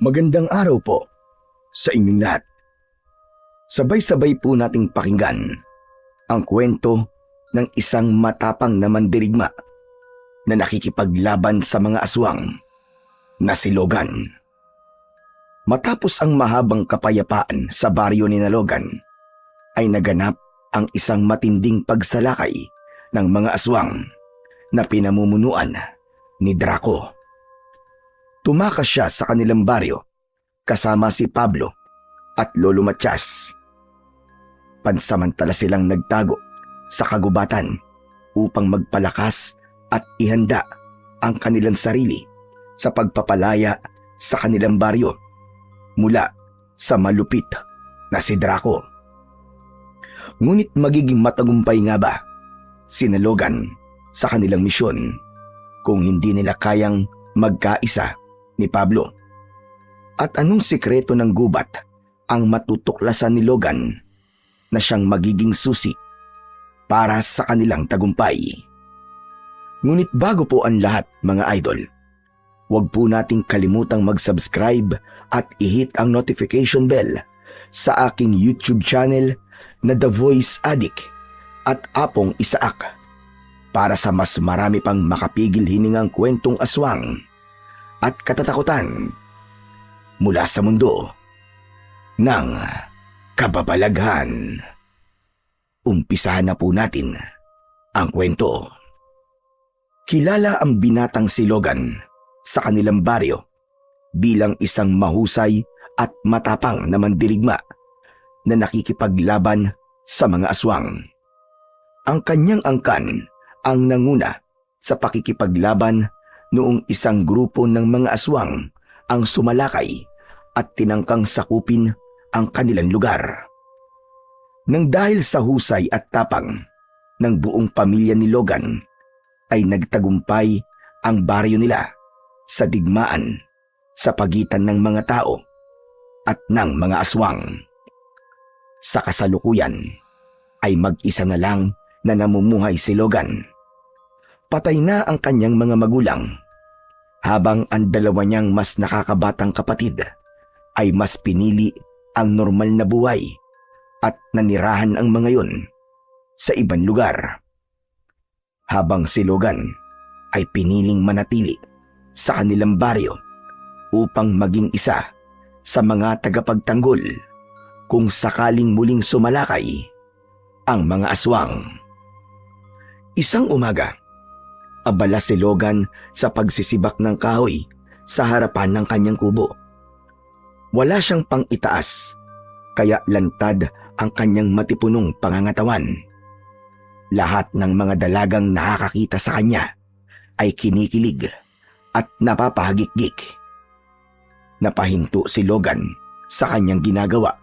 Magandang araw po sa inyong lahat. Sabay-sabay po nating pakinggan ang kwento ng isang matapang na mandirigma na nakikipaglaban sa mga aswang na si Logan. Matapos ang mahabang kapayapaan sa baryo ni Logan, ay naganap ang isang matinding pagsalakay ng mga aswang na pinamumunuan ni Draco. Tumakas siya sa kanilang baryo kasama si Pablo at Lolo Matias. Pansamantala silang nagtago sa kagubatan upang magpalakas at ihanda ang kanilang sarili sa pagpapalaya sa kanilang baryo mula sa malupit na si Draco. Ngunit magiging matagumpay nga ba si Logan sa kanilang misyon kung hindi nila kayang magkaisa ni Pablo? At anong sikreto ng gubat ang matutuklasan ni Logan na siyang magiging susi para sa kanilang tagumpay? Ngunit bago po ang lahat, mga idol, huwag po nating kalimutang mag-subscribe at i-hit ang notification bell sa aking YouTube channel na The Voice Addict at Apong Isaak para sa mas marami pang makapigil hiningang kwentong aswang at katatakutan mula sa mundo ng kababalaghan. Umpisahan na po natin ang kwento. Kilala ang binatang si Logan sa kanilang baryo bilang isang mahusay at matapang na mandirigma na nakikipaglaban sa mga aswang. Ang kanyang angkan ang nanguna sa pakikipaglaban noong isang grupo ng mga aswang ang sumalakay at tinangkang sakupin ang kanilang lugar. Nang dahil sa husay at tapang ng buong pamilya ni Logan, ay nagtagumpay ang baryo nila sa digmaan sa pagitan ng mga tao at ng mga aswang. Sa kasalukuyan ay mag-isa na lang na namumuhay si Logan. Patay na ang kanyang mga magulang, habang ang dalawa niyang mas nakakabatang kapatid ay mas pinili ang normal na buhay at nanirahan ang mga yon sa ibang lugar. Habang si Logan ay piniling manatili sa kanilang baryo upang maging isa sa mga tagapagtanggol kung sakaling muling sumalakay ang mga aswang. Isang umaga, abala si Logan sa pagsisibak ng kahoy sa harapan ng kanyang kubo. Wala siyang pang-itaas, kaya lantad ang kanyang matipunong pangangatawan. Lahat ng mga dalagang nakakakita sa kanya ay kinikilig at napapahagikgik. Napahinto si Logan sa kanyang ginagawa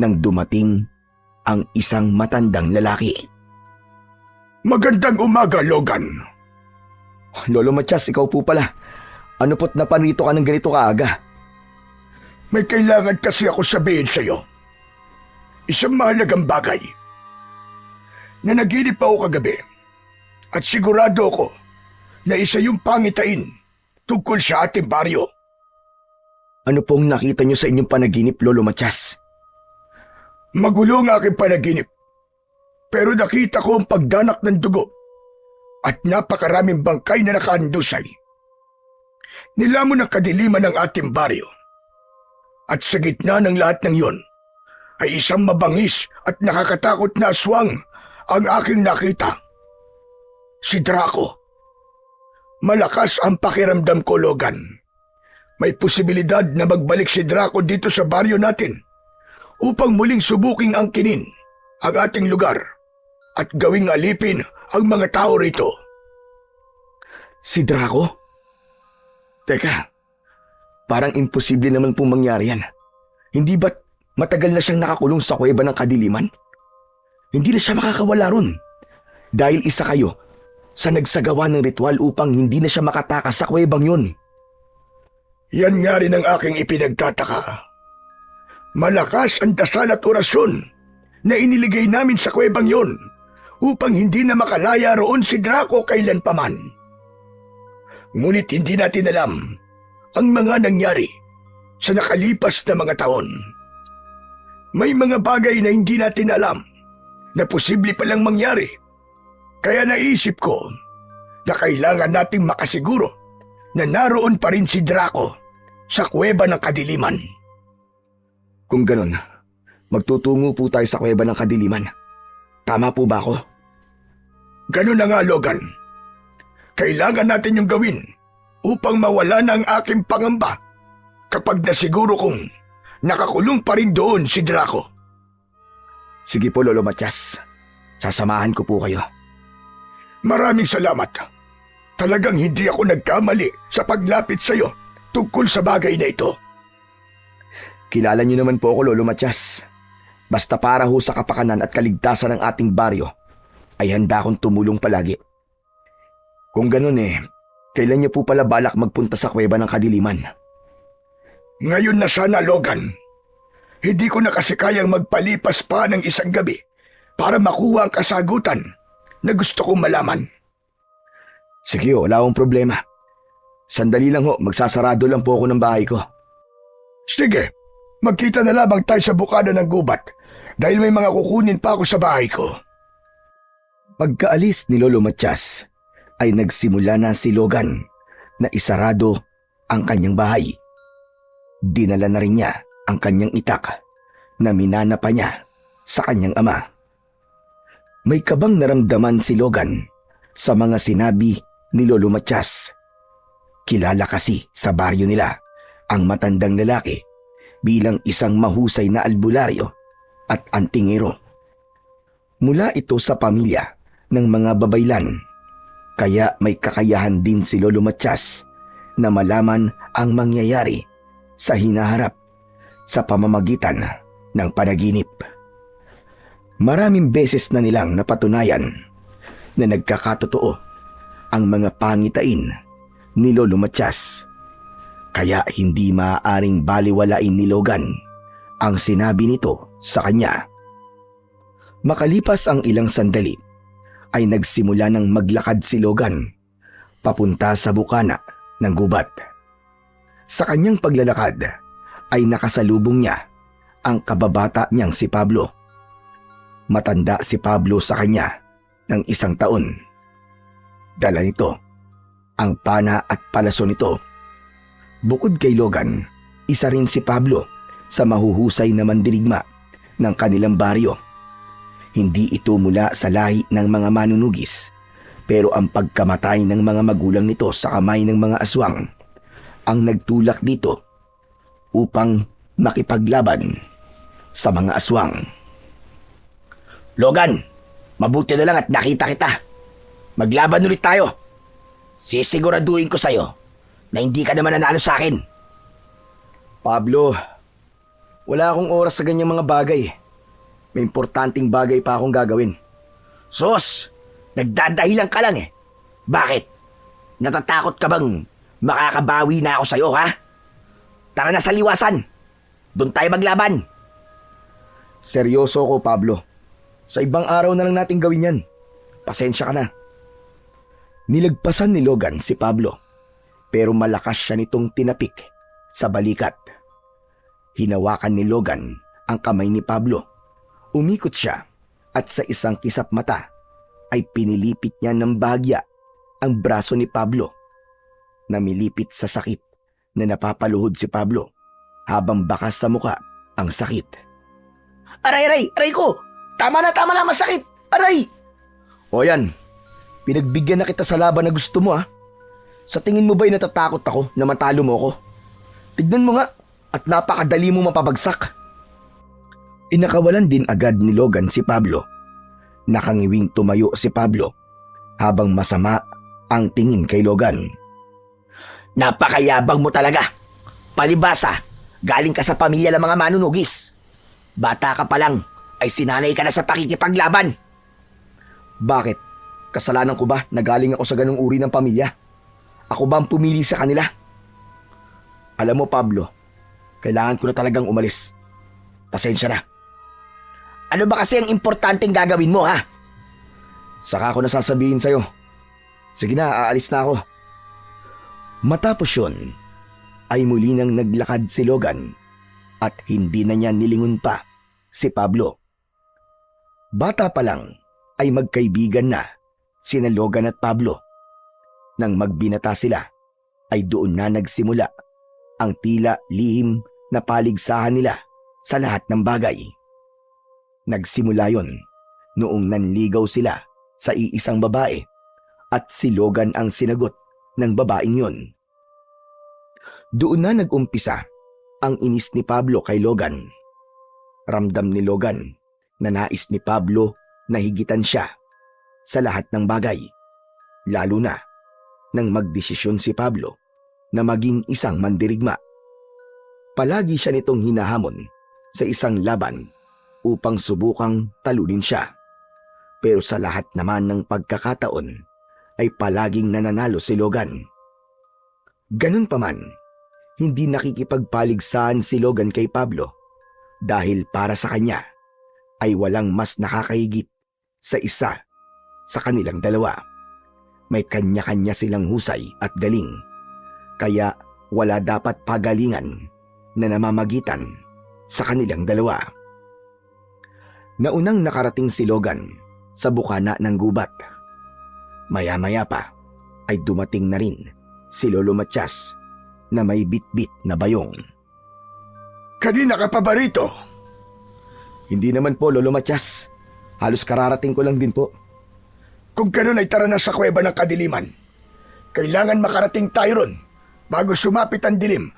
nang dumating ang isang matandang lalaki. Magandang umaga, Logan. Lolo Matias, ikaw po pala. Ano po't napanrito ka ng ganito kaaga? May kailangan kasi ako sabihin sa'yo. Isang mahalagang bagay. Nanaginip ako kagabi at sigurado ako na isa yung pangitain tungkol sa ating baryo. Ano pong nakita niyo sa inyong panaginip, Lolo Matias? Magulo ang aking panaginip, pero nakita ko ang pagdanak ng dugo at napakaraming bangkay na nakahandusay. Nilamon ang kadiliman ng ating baryo. At sa gitna ng lahat ng yon, ay isang mabangis at nakakatakot na aswang ang aking nakita. Si Draco. Malakas ang pakiramdam ko, Logan. May posibilidad na magbalik si Draco dito sa baryo natin upang muling subuking angkinin ang ating lugar at gawing alipin ang mga tao rito. Si Draco? Teka, parang imposible naman pong mangyari yan. Hindi ba't matagal na siyang nakakulong sa kuweba ng kadiliman? Hindi na siya makakawala ron. Dahil isa kayo sa nagsagawa ng ritual upang hindi na siya makatakas sa kuwebang yun. Yan nga rin ang aking ipinagtataka. Malakas ang dasal at orasyon na iniligay namin sa kuwebang yon upang hindi na makalaya roon si Draco kailanpaman. Ngunit hindi natin alam ang mga nangyari sa nakalipas na mga taon. May mga bagay na hindi natin alam na posible palang mangyari. Kaya naisip ko na kailangan nating makasiguro na naroon pa rin si Draco sa kuweba ng kadiliman. Kung ganun, magtutungo po tayo sa kuweba ng kadiliman. Tama po ba ako? Ganun na nga, Logan. Kailangan natin yung gawin upang mawala na ang aking pangamba kapag nasiguro kong nakakulong pa rin doon si Draco. Sige po, Lolo Matias. Sasamahan ko po kayo. Maraming salamat. Talagang hindi ako nagkamali sa paglapit sa iyo tungkol sa bagay na ito. Kilala niyo naman po ako, Lolo Matias. Basta para ho sa kapakanan at kaligtasan ng ating baryo, ay handa akong tumulong palagi. Kung ganun kailan niyo po pala balak magpunta sa kuweba ng kadiliman? Ngayon na sana, Logan. Hindi ko na kasi kayang magpalipas pa ng isang gabi para makuha ang kasagutan na gusto kong malaman. Sige wala akong problema. Sandali lang magsasarado lang po ako ng bahay ko. Sige, magkita na lamang tayo sa bukana ng gubat dahil may mga kukunin pa ako sa bahay ko. Pagkaalis ni Lolo Matias, ay nagsimula na si Logan na isarado ang kanyang bahay. Dinala na rin niya ang kanyang itak na minana pa niya sa kanyang ama. May kabang naramdaman si Logan sa mga sinabi ni Lolo Matias. Kilala kasi sa baryo nila ang matandang lalaki bilang isang mahusay na albularyo at antingero. Mula ito sa pamilya ng mga babaylan, kaya may kakayahan din si Lolo Matias na malaman ang mangyayari sa hinaharap sa pamamagitan ng panaginip. Maraming beses na nilang napatunayan na nagkakatotoo ang mga pangitain ni Lolo Matias, kaya hindi maaaring baliwalain ni Logan ang sinabi nito sa kanya. Makalipas ang ilang sandali, ay nagsimula ng maglakad si Logan papunta sa bukana ng gubat. Sa kanyang paglalakad ay nakasalubong niya ang kababata niyang si Pablo. Matanda si Pablo sa kanya ng 1 taon. Dala nito ang pana at palaso nito. Bukod kay Logan, isa rin si Pablo sa mahuhusay na mandirigma ng kanilang baryo. Hindi ito mula sa lahi ng mga manunugis, pero ang pagkamatay ng mga magulang nito sa kamay ng mga aswang ang nagtulak dito upang makipaglaban sa mga aswang. Logan, mabuti na lang at nakita kita. Maglaban ulit tayo. Sisiguraduhin ko sa'yo na hindi ka naman nanalo sa akin. Pablo, wala akong oras sa ganyang mga bagay. May importanteng bagay pa akong gagawin. Sus! Nagdadahilan ka lang Bakit? Natatakot ka bang makakabawi na ako sa'yo, ha? Tara na sa liwasan. Doon tayo maglaban. Seryoso ko, Pablo. Sa ibang araw na lang natin gawin yan. Pasensya ka na. Nilagpasan ni Logan si Pablo, pero malakas siya nitong tinapik sa balikat. Hinawakan ni Logan ang kamay ni Pablo. Umikot siya at sa isang kisap mata ay pinilipit niya ng bahagya ang braso ni Pablo. Namilipit sa sakit na napapaluhod si Pablo habang bakas sa muka ang sakit. Aray ko! Tama na, masakit! Aray! O yan, pinagbigyan na kita sa laban na gusto mo Sa tingin mo ba'y natatakot ako na matalo mo ako? Tignan mo nga at napakadali mo mapabagsak. Inakawalan din agad ni Logan si Pablo. Nakangiwing tumayo si Pablo habang masama ang tingin kay Logan. Napakayabang mo talaga. Palibasa, galing ka sa pamilya ng mga manunugis. Bata ka pa lang ay sinanay ka na sa pakikipaglaban. Bakit? Kasalanan ko ba na galing ako sa ganung uri ng pamilya? Ako ba ang pumili sa kanila? Alam mo, Pablo, kailangan ko na talagang umalis. Pasensya na. Ano ba kasi ang importanteng gagawin mo, ha? Saka ko nasasabihin sa'yo. Sige na, aalis na ako. Matapos yun, ay muli nang naglakad si Logan at hindi na niya nilingon pa si Pablo. Bata pa lang ay magkaibigan na sina Logan at Pablo. Nang magbinata sila ay doon na nagsimula ang tila lihim na paligsahan nila sa lahat ng bagay. Nagsimula yon noong nanligaw sila sa iisang babae at si Logan ang sinagot ng babaeng yon. Doon na nag-umpisa ang inis ni Pablo kay Logan. Ramdam ni Logan na nais ni Pablo na higitan siya sa lahat ng bagay, lalo na nang magdesisyon si Pablo na maging isang mandirigma. Palagi siya nitong hinahamon sa isang laban upang subukang talunin siya. Pero sa lahat naman ng pagkakataon ay palaging nananalo si Logan. Ganun pa man, hindi nakikipagpaligsahan si Logan kay Pablo dahil para sa kanya ay walang mas nakakahigit sa isa sa kanilang dalawa. May kanya-kanya silang husay at galing, kaya wala dapat pagalingan na namamagitan sa kanilang dalawa. Naunang nakarating si Logan sa bukana ng gubat. Maya-maya pa ay dumating na rin si Lolo Matias na may bit-bit na bayong. Kanina ka pa ba rito? Hindi naman po, Lolo Matias. Halos kararating ko lang din po. Kung ganun ay tara na sa kuweba ng kadiliman. Kailangan makarating tayo ron bago sumapit ang dilim.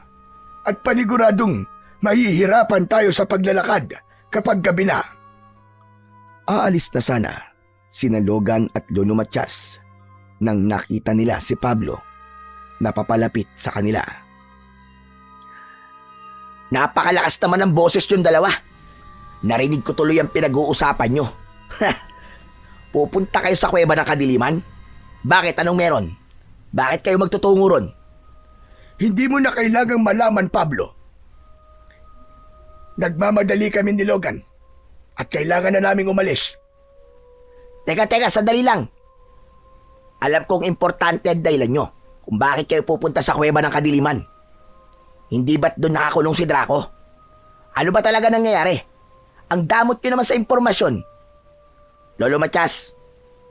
At paniguradong mahihirapan tayo sa paglalakad kapag gabi na. Aalis na sana sina Logan at Lolo Matias nang nakita nila si Pablo na papalapit sa kanila. Napakalakas naman ng boses yung dalawa. Narinig ko tuloy ang pinag-uusapan nyo. Pupunta kayo sa kuweba ng kadiliman? Bakit? Anong meron? Bakit kayo magtutungo ron? Hindi mo na kailangang malaman, Pablo. Nagmamadali kami ni Logan at kailangan na naming umalis. Teka, sandali lang. Alam kong importante ang dahilan nyo kung bakit kayo pupunta sa kuweba ng kadiliman. Hindi ba't doon nakakulong si Draco? Ano ba talaga nangyayari? Ang damot nyo naman sa impormasyon. Lolo Matias,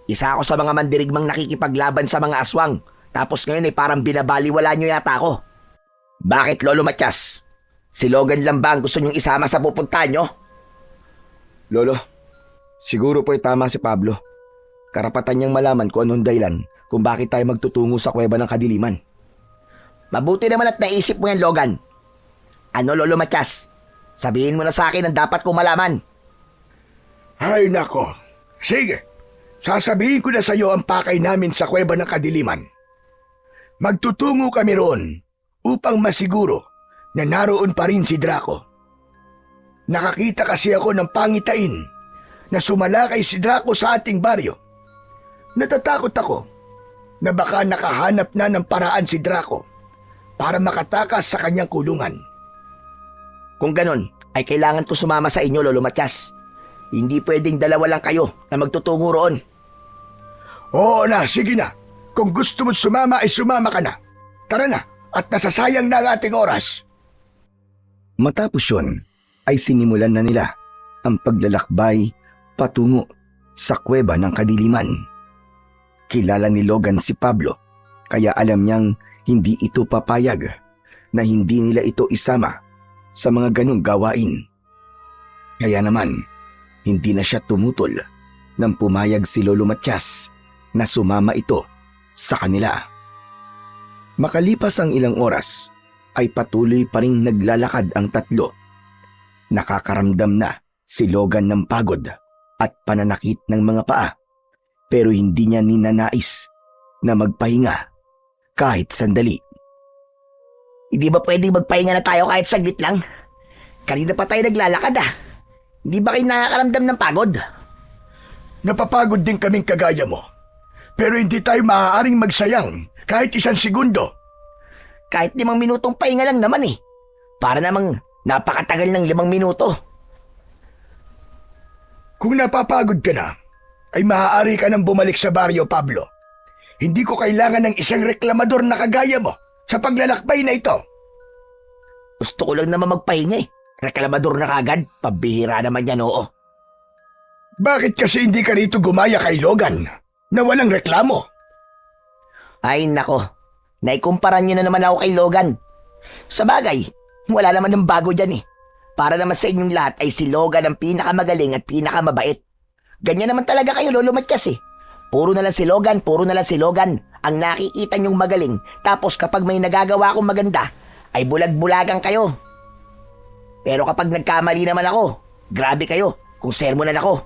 isa ako sa mga mandirigmang nakikipaglaban sa mga aswang, tapos ngayon ay parang binabaliwala nyo yata ako. Bakit, Lolo Matias? Si Logan lang ba ang gusto nyong isama sa pupuntahan nyo? Lolo, siguro po ay tama si Pablo. Karapatan niyang malaman kung anong dahilan kung bakit tayo magtutungo sa kuweba ng kadiliman. Mabuti naman at naisip mo yan, Logan. Ano, Lolo Matias? Sabihin mo na sa akin ang dapat kong malaman. Ay nako. Sige, sasabihin ko na sa iyo ang pakay namin sa kuweba ng kadiliman. Magtutungo kami roon upang masiguro na naroon pa rin si Draco. Nakakita kasi ako ng pangitain na sumalakay si Draco sa ating baryo. Natatakot ako na baka nakahanap na ng paraan si Draco para makatakas sa kanyang kulungan. Kung ganon, ay kailangan ko sumama sa inyo, Lolo Matias. Hindi pwedeng dalawa lang kayo na magtutungo roon. Oo na, sige na. Kung gusto mo sumama ay sumama ka na. Tara na, at nasasayang na ang ating oras. Matapos yun, ay sinimulan na nila ang paglalakbay patungo sa kuweba ng kadiliman. Kilala ni Logan si Pablo, kaya alam niyang hindi ito papayag na hindi nila ito isama sa mga ganong gawain. Kaya naman, hindi na siya tumutol nang pumayag si Lolo Matias na sumama ito sa kanila. Makalipas ang ilang oras, ay patuloy pa ring naglalakad ang tatlo. Nakakaramdam na si Logan ng pagod at pananakit ng mga paa, pero hindi niya ninanais na magpahinga kahit sandali. Hindi ba pwedeng magpahinga na tayo kahit saglit lang? Kanina pa tayo naglalakad ah. Hindi ba kayo nakakaramdam ng pagod? Napapagod din kaming kagaya mo. Pero hindi tayo maaaring magsayang kahit 1 segundo. Kahit 5 minutong pahinga lang naman eh. Para namang napakatagal ng 5 minuto. Kung napapagod ka na, ay maaari ka nang bumalik sa baryo, Pablo. Hindi ko kailangan ng isang reklamador na kagaya mo sa paglalakbay na ito. Gusto ko lang naman magpahinga eh. Reklamador na kagad. Pabihira naman yan, oo. Bakit kasi hindi ka rito gumaya kay Logan na walang reklamo? Ay nako, naikumpara niyo na naman ako kay Logan. Sa bagay, wala naman ng bago dyan eh. Para naman sa inyong lahat ay si Logan ang pinakamagaling at pinakamabait. Ganyan naman talaga kayo, Lolo Matias eh. Puro na lang si Logan, puro na lang si Logan ang nakikita niyong magaling. Tapos kapag may nagagawa akong maganda, ay bulag-bulagan kayo. Pero kapag nagkamali naman ako, grabe kayo kung sermonan ako.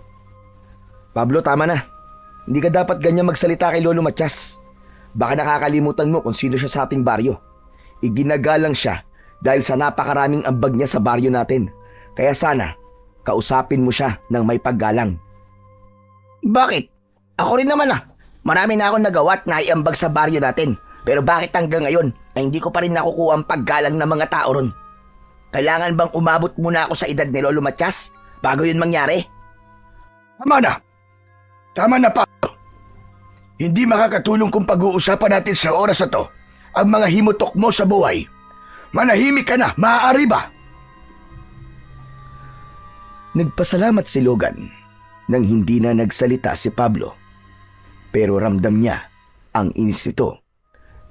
Pablo, tama na. Hindi ka dapat ganyan magsalita kay Lolo Matias. Baka nakakalimutan mo kung sino siya sa ating baryo. Iginagalang siya dahil sa napakaraming ambag niya sa baryo natin. Kaya sana, kausapin mo siya ng may paggalang. Bakit? Ako rin naman ah. Marami na akong nagawa at naiambag sa baryo natin. Pero bakit hanggang ngayon ay hindi ko pa rin nakukuha ang paggalang ng mga tao ron? Kailangan bang umabot muna ako sa edad ni Lolo Matias bago yun mangyari? Tama na. Tama na, Pablo. Hindi makakatulong kung pag-uusapan natin sa oras na to ang mga himutok mo sa buhay. Manahimik ka na, maaari ba? Nagpasalamat si Logan nang hindi na nagsalita si Pablo. Pero ramdam niya ang inis nito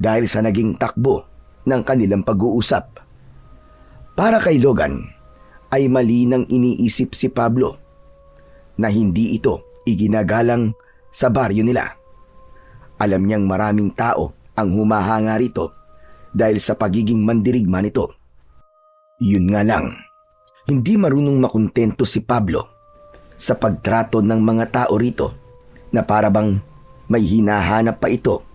dahil sa naging takbo ng kanilang pag-uusap. Para kay Logan ay mali nang iniisip si Pablo na hindi ito iginagalang sa baryo nila. Alam niyang maraming tao ang humahanga rito dahil sa pagiging mandirigma nito. Yun nga lang, hindi marunong makontento si Pablo sa pagtrato ng mga tao rito na parabang may hinahanap pa ito,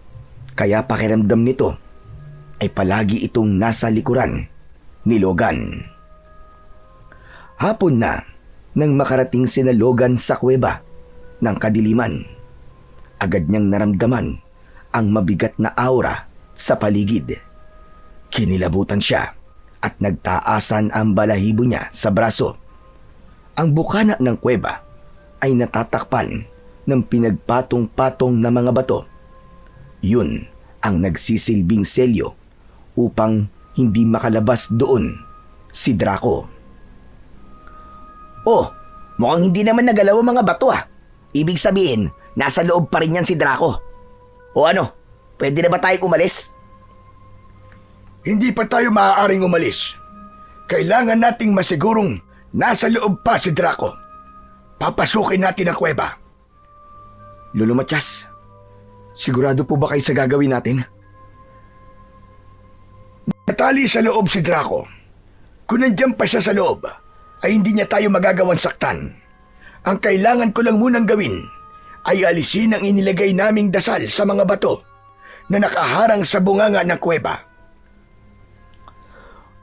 kaya pakiramdam nito ay palagi itong nasa likuran ni Logan. Hapon na nang makarating sina Logan sa kuweba ng kadiliman. Agad niyang naramdaman ang mabigat na aura sa paligid. Kinilabutan siya at nagtaasan ang balahibo niya sa braso. Ang bukana ng kuweba ay natatakpan ng pinagpatong-patong na mga bato. Yun ang nagsisilbing selyo upang hindi makalabas doon si Draco. Oh, mukhang hindi naman nagalaw ang mga bato ah. Ibig sabihin, nasa loob pa rin yan si Draco. O ano, pwede na ba tayong umalis? Hindi pa tayo maaaring umalis. Kailangan nating masigurong nasa loob pa si Draco. Papasukin natin ang kuweba. Lolo Matias, sigurado po ba kayo sa gagawin natin? Natali sa loob si Draco. Kung nandiyan pa siya sa loob, ay hindi niya tayo magagawang saktan. Ang kailangan ko lang munang gawin ay alisin ang inilagay naming dasal sa mga bato na nakaharang sa bunganga ng kuweba.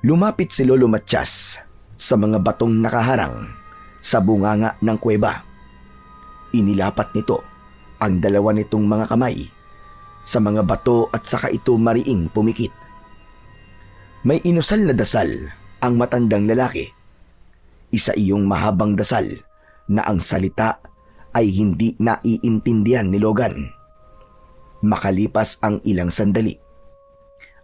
Lumapit si Lolo Matias sa mga batong nakaharang sa bunganga ng kuweba. Inilapat nito ang dalawa nitong mga kamay sa mga bato at saka ito mariing pumikit. May inusal na dasal ang matandang lalaki. Isa iyong mahabang dasal na ang salita ay hindi naiintindihan ni Logan. Makalipas ang ilang sandali,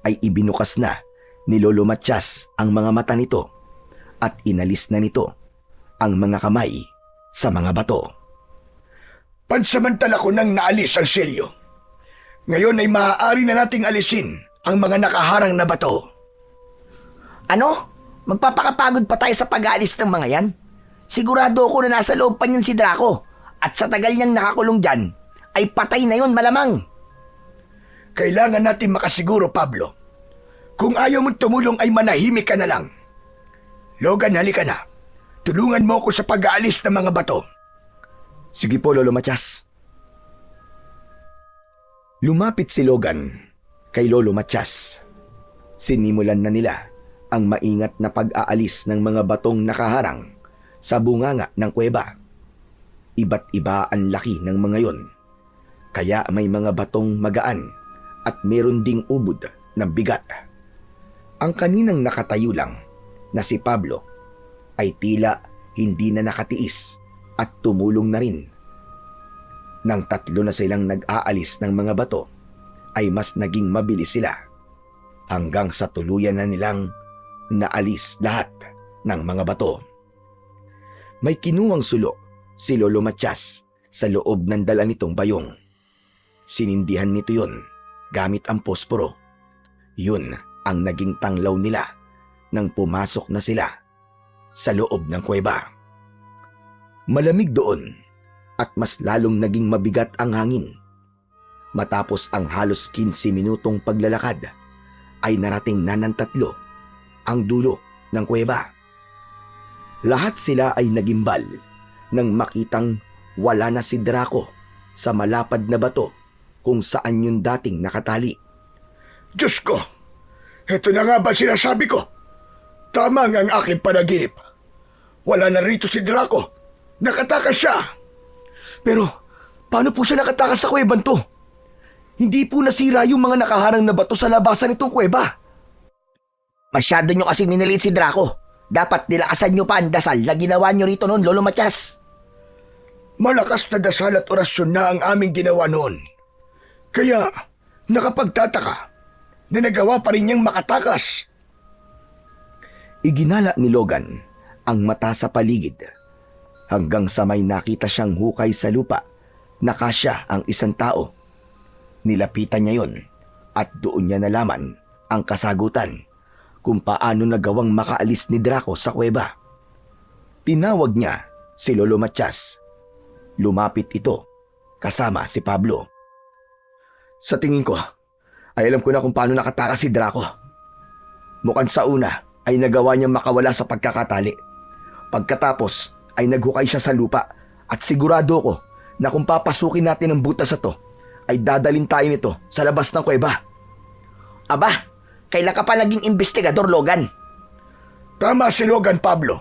ay ibinukas na ni Lolo Matias ang mga mata nito at inalis na nito ang mga kamay sa mga bato. Pansamantala ko nang naalis ang selyo. Ngayon ay maaari na nating alisin ang mga nakaharang na bato. Ano? Magpapakapagod pa tayo sa pag-aalis ng mga yan? Sigurado ako na nasa loob pa niyan si Draco at sa tagal niyang nakakulong dyan, ay patay na yun malamang. Kailangan natin makasiguro, Pablo. Kung ayaw mong tumulong ay manahimik ka na lang. Logan, halika na. Tulungan mo ako sa pag-aalis ng mga bato. Sige po, Lolo Matias. Lumapit si Logan kay Lolo Matias. Sinimulan na nila ang maingat na pag-aalis ng mga batong nakaharang sa bunganga ng kuweba. Iba't iba ang laki ng mga yon. Kaya may mga batong magaan at meron ding ubod ng bigat. Ang kaninang nakatayo lang na si Pablo ay tila hindi na nakatiis at tumulong na rin. Nang tatlo na silang nag-aalis ng mga bato ay mas naging mabilis sila hanggang sa tuluyan na nilang naalis lahat ng mga bato. May kinuwang sulok si Lolo Matias sa loob ng dala nitong bayong. Sinindihan nito yun gamit ang posporo. Yun ang naging tanglaw nila nang pumasok na sila sa loob ng kuweba. Malamig doon at mas lalong naging mabigat ang hangin. Matapos ang halos 15 minutong paglalakad, ay narating na ng tatlo ang dulo ng kuweba. Lahat sila ay nagimbal nang makitang wala na si Draco sa malapad na bato kung saan yung dating nakatali. Diyos ko! Ito na nga ba sinasabi ko? Tama nga ang aking panaginip. Wala na rito si Draco. Nakatakas siya. Pero paano po siya nakatakas sa kuweban to? Hindi po nasira yung mga nakaharang na bato sa labasan nitong kuweba. Masyado nyo kasi ninilit si Draco. Dapat nilakasan nyo pa ang dasal na ginawa nyo rito noon, Lolo Matias. Malakas na dasal at orasyon na ang aming ginawa noon. Kaya nakapagtataka na nagawa pa rin niyang makatakas. Iginala ni Logan ang mata sa paligid hanggang sa may nakita siyang hukay sa lupa na kasya ang isang tao. Nilapitan niya yon at doon niya nalaman ang kasagutan kung paano nagawang makaalis ni Draco sa kuweba. Tinawag niya si Lolo Matias. Lumapit ito kasama si Pablo. Sa tingin ko, ay alam ko na kung paano nakatakas si Draco. Mukhang sa una ay nagawa niyang makawala sa pagkakatali. Pagkatapos ay naghukay siya sa lupa at sigurado ko na kung papasukin natin ang butas na to, ay dadalin tayo nito sa labas ng kuweba. Aba, kailan ka pa naging investigador, Logan? Tama si Logan, Pablo.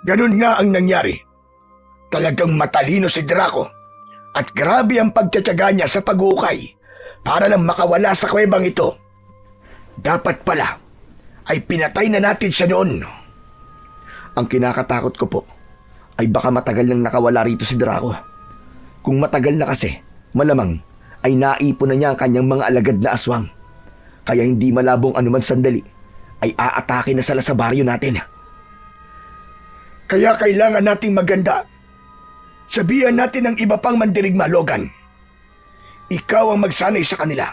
Ganun nga ang nangyari. Talagang matalino si Draco at grabe ang pagtsatsaga niya sa pag-uukay para lang makawala sa kuwebang ito. Dapat pala ay pinatay na natin siya noon. Ang kinakatakot ko po ay baka matagal nang nakawala rito si Draco. Kung matagal na kasi, malamang ay naipon na niya ang kanyang mga alagad na aswang. Kaya hindi malabong anuman sandali ay aatake na sila sa baryo natin. Kaya kailangan nating maganda. Sabihan natin ng iba pang mandirigma, Logan. Ikaw ang magsanay sa kanila.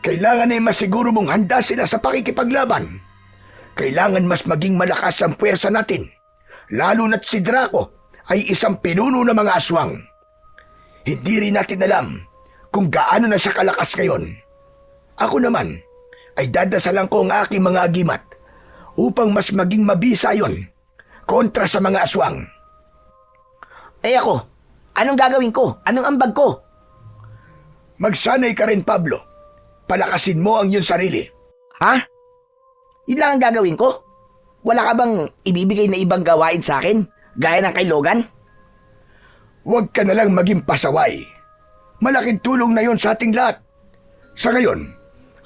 Kailangan ay masiguro mong handa sila sa pakikipaglaban. Kailangan mas maging malakas ang puwersa natin, lalo na't si Draco ay isang pinuno ng mga aswang. Hindi rin natin alam kung gaano na siya kalakas ngayon. Ako naman ay dadasalan ko ang aking mga agimat upang mas maging mabisa yon kontra sa mga aswang. Eh ako, anong gagawin ko? Anong ambag ko? Magsanay ka rin, Pablo. Palakasin mo ang iyong sarili. Ha? Yun lang ang gagawin ko? Wala ka bang ibibigay na ibang gawain sa akin? Gaya ng kay Logan? Huwag ka na lang maging pasaway. Malaking tulong na yon sa ating lahat. Sa ngayon,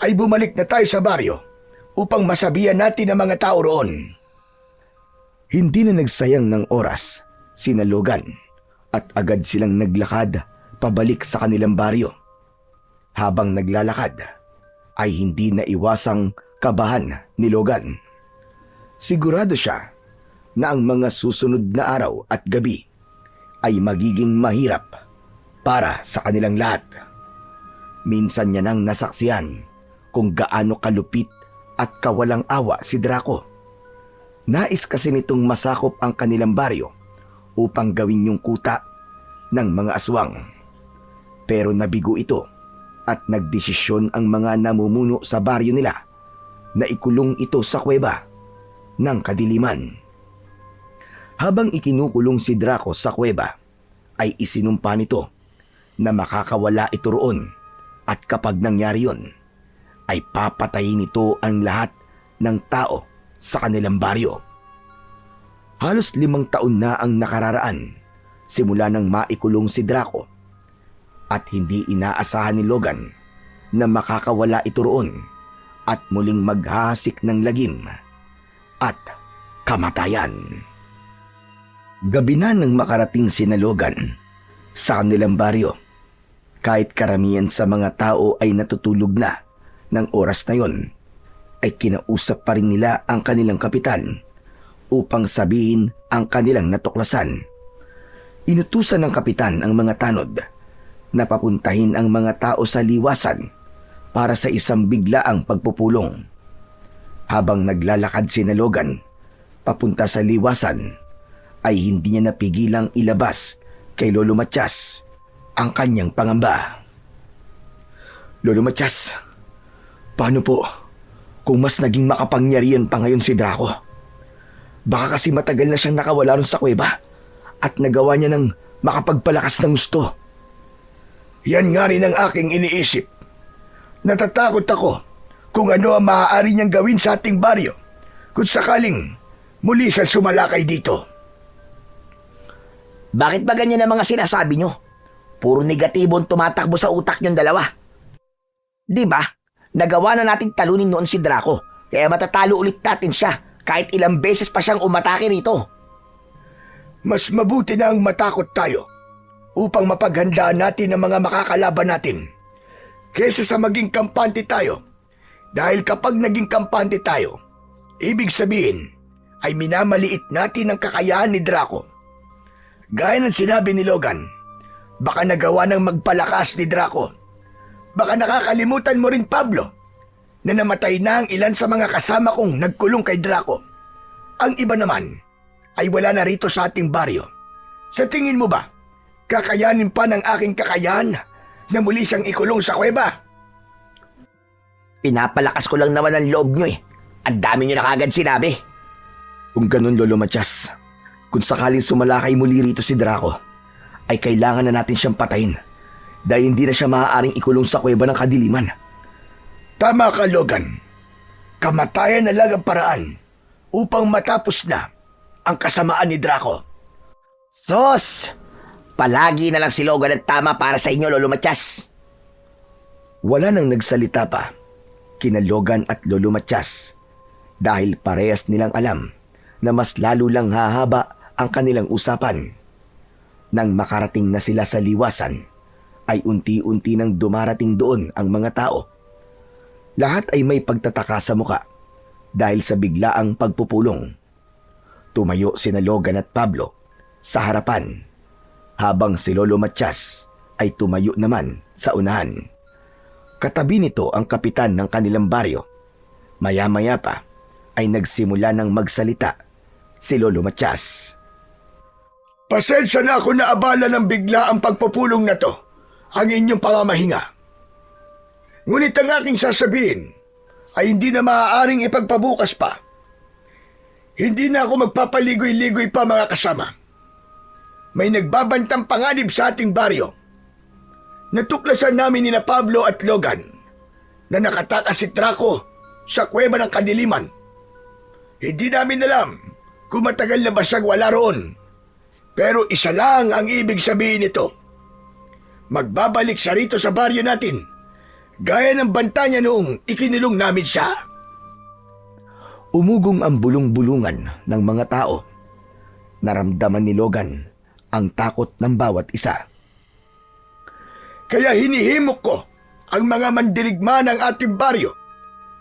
ay bumalik na tayo sa baryo upang masabihan natin ang mga tao roon. Hindi na nagsayang ng oras sina Logan at agad silang naglakad pabalik sa kanilang baryo. Habang naglalakad, ay hindi na iwasang kabahan ni Logan. Sigurado siya na ang mga susunod na araw at gabi ay magiging mahirap para sa kanilang lahat. Minsan niya nang nasaksiyan kung gaano kalupit at kawalang awa si Draco. Nais kasi nitong masakop ang kanilang baryo upang gawin yung kuta ng mga aswang. Pero nabigo ito at nagdesisyon ang mga namumuno sa baryo nila na ikulong ito sa kuweba ng kadiliman. Habang ikinukulong si Draco sa kuweba, ay isinumpa nito na makakawala ito roon at kapag nangyari yon, ay papatayin nito ang lahat ng tao sa kanilang baryo. Halos 5 taon na ang nakararaan simula nang maikulong si Draco at hindi inaasahan ni Logan na makakawala ito roon at muling maghahasik ng lagim at kamatayan. Gabi na nang makarating sina Logan sa kanilang baryo. Kahit karamihan sa mga tao ay natutulog na ng oras na yon, ay kinausap pa rin nila ang kanilang kapitan upang sabihin ang kanilang natuklasan. Inutusan ng kapitan ang mga tanod na papuntahin ang mga tao sa liwasan para sa isang biglaang pagpupulong. Habang naglalakad si Logan papunta sa liwasan, ay hindi niya napigilang ilabas kay Lolo Matias ang kanyang pangamba. Lolo Matias, paano po kung mas naging makapangyarihan pa ngayon si Draco? Baka kasi matagal na siyang nakawala ron sa kuweba at nagawa niya ng makapagpalakas ng gusto. Yan nga rin ang aking iniisip. Natatakot ako kung ano ang maaari niyang gawin sa ating baryo kung sakaling muli siya sumalakay dito. Bakit ba ganyan ang mga sinasabi nyo? Puro negatibong tumatakbo sa utak niyong dalawa. Di ba? Nagawa na nating talunin noon si Draco, kaya matatalo ulit natin siya kahit ilang beses pa siyang umatake rito. Mas mabuti na ang matakot tayo upang mapaghandaan natin ang mga makakalaban natin kesa sa maging kampante tayo. Dahil kapag naging kampante tayo, ibig sabihin ay minamaliit natin ang kakayahan ni Draco. Gaya ng sinabi ni Logan, baka nagawa ng magpalakas ni Draco. Baka nakakalimutan mo rin, Pablo, na namatay na ang ilan sa mga kasama kong nagkulong kay Draco. Ang iba naman ay wala na rito sa ating baryo. Sa tingin mo ba, kakayanin pa ng aking kakayahan na muli siyang ikulong sa kuweba? Pinapalakas ko lang naman ang loob nyo eh. Ang dami nyo na kagad sinabi. Kung ganun, Lolo Matias, kung sakaling sumalakay muli rito si Draco, ay kailangan na natin siyang patayin dahil hindi na siya maaaring ikulong sa kuweba ng kadiliman. Tama ka, Logan. Kamatayan na lang ang paraan upang matapos na ang kasamaan ni Draco. Sos! Palagi na lang si Logan ang tama para sa inyo, Lolo Matias. Wala nang nagsalita pa kina Logan at Lolo Matias dahil parehas nilang alam na mas lalo lang hahaba ang kanilang usapan. Nang makarating na sila sa liwasan, ay unti-unti nang dumarating doon ang mga tao. Lahat ay may pagtataka sa muka dahil sa biglaang pagpupulong. Tumayo sina Logan at Pablo sa harapan habang si Lolo Matias ay tumayo naman sa unahan. Katabi nito ang kapitan ng kanilang baryo. Maya-maya pa ay nagsimula ng magsalita si Lolo Matias. Pasensya na ako na abala ng bigla ang pagpupulong na to, ang inyong pamamahinga. Ngunit ang aking sasabihin ay hindi na maaaring ipagpabukas pa. Hindi na ako magpapaligoy-ligoy pa, mga kasama. May nagbabantang panganib sa ating baryo. Natuklasan namin ni na Pablo at Logan na nakatakas si Draco sa kuweba ng kadiliman. Hindi namin alam kung matagal na ba siyang wala roon. Pero isa lang ang ibig sabihin nito. Magbabalik siya rito sa baryo natin, gaya ng banta niya noong ikinulong namin siya. Umugong ang bulong-bulungan ng mga tao. Naramdaman ni Logan ang takot ng bawat isa. Kaya hinihimok ko ang mga mandirigma ng ating baryo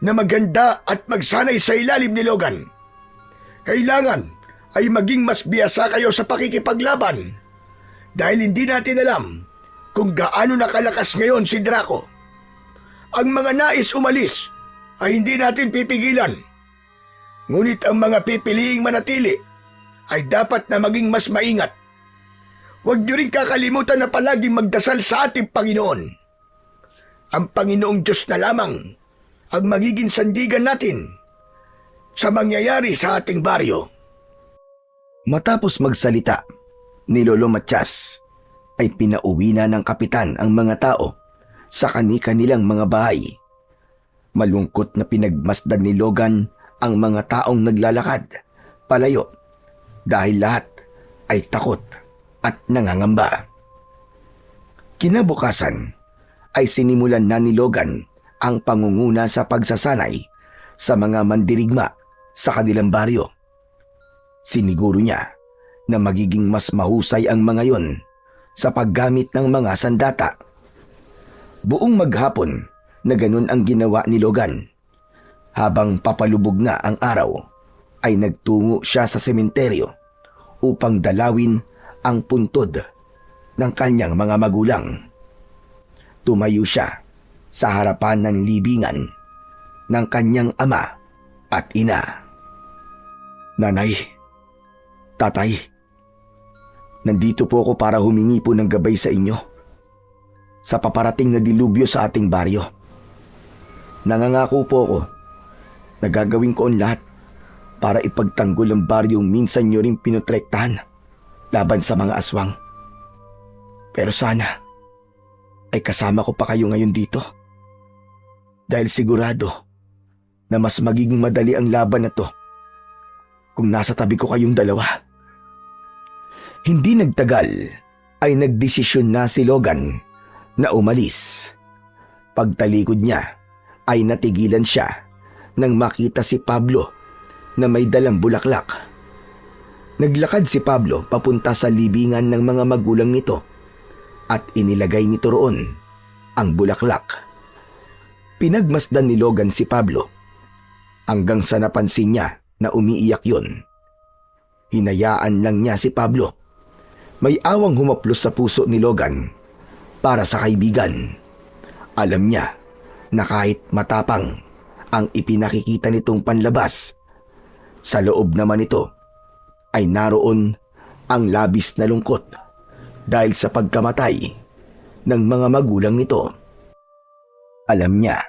na maganda at magsanay sa ilalim ni Logan. Kailangan ay maging mas biyasa kayo sa pakikipaglaban dahil hindi natin alam kung gaano nakalakas ngayon si Draco. Ang mga nais umalis ay hindi natin pipigilan. Ngunit ang mga pipiliing manatili ay dapat na maging mas maingat. Huwag niyo rin kakalimutan na palaging magdasal sa ating Panginoon. Ang Panginoong Diyos na lamang ang magiging sandigan natin sa mangyayari sa ating baryo. Matapos magsalita ni Lolo Matias, ay pinauwi na ng kapitan ang mga tao sa kani-kanilang mga bahay. Malungkot na pinagmasdan ni Logan ang mga taong naglalakad palayo dahil lahat ay takot at nangangamba. Kinabukasan ay sinimulan na ni Logan ang pangunguna sa pagsasanay sa mga mandirigma sa kanilang baryo. Siniguro niya na magiging mas mahusay ang mga yon sa paggamit ng mga sandata. Buong maghapon na ganun ang ginawa ni Logan. Habang papalubog na ang araw, ay nagtungo siya sa sementeryo upang dalawin ang puntod ng kanyang mga magulang. Tumayo siya sa harapan ng libingan ng kanyang ama at ina. Nanay, tatay, nandito po ako para humingi po ng gabay sa inyo sa paparating na dilubyo sa ating baryo. Nangangako po ako na gagawin ko ang lahat para ipagtanggol ang baryong minsan nyo rin pinutrektahan laban sa mga aswang. Pero sana ay kasama ko pa kayo ngayon dito. Dahil sigurado na mas magiging madali ang laban na to kung nasa tabi ko kayong dalawa. Hindi nagtagal ay nagdesisyon na si Logan na umalis. Pagtalikod niya ay natigilan siya nang makita si Pablo na may dalang bulaklak. Naglakad si Pablo papunta sa libingan ng mga magulang nito at inilagay nito roon ang bulaklak. Pinagmasdan ni Logan si Pablo hanggang sa napansin niya na umiiyak yon. Hinayaan lang niya si Pablo. May awang humaplos sa puso ni Logan para sa kaibigan. Alam niya na kahit matapang ang ipinakikita nitong panlabas, sa loob naman ito ay naroon ang labis na lungkot dahil sa pagkamatay ng mga magulang nito. Alam niya,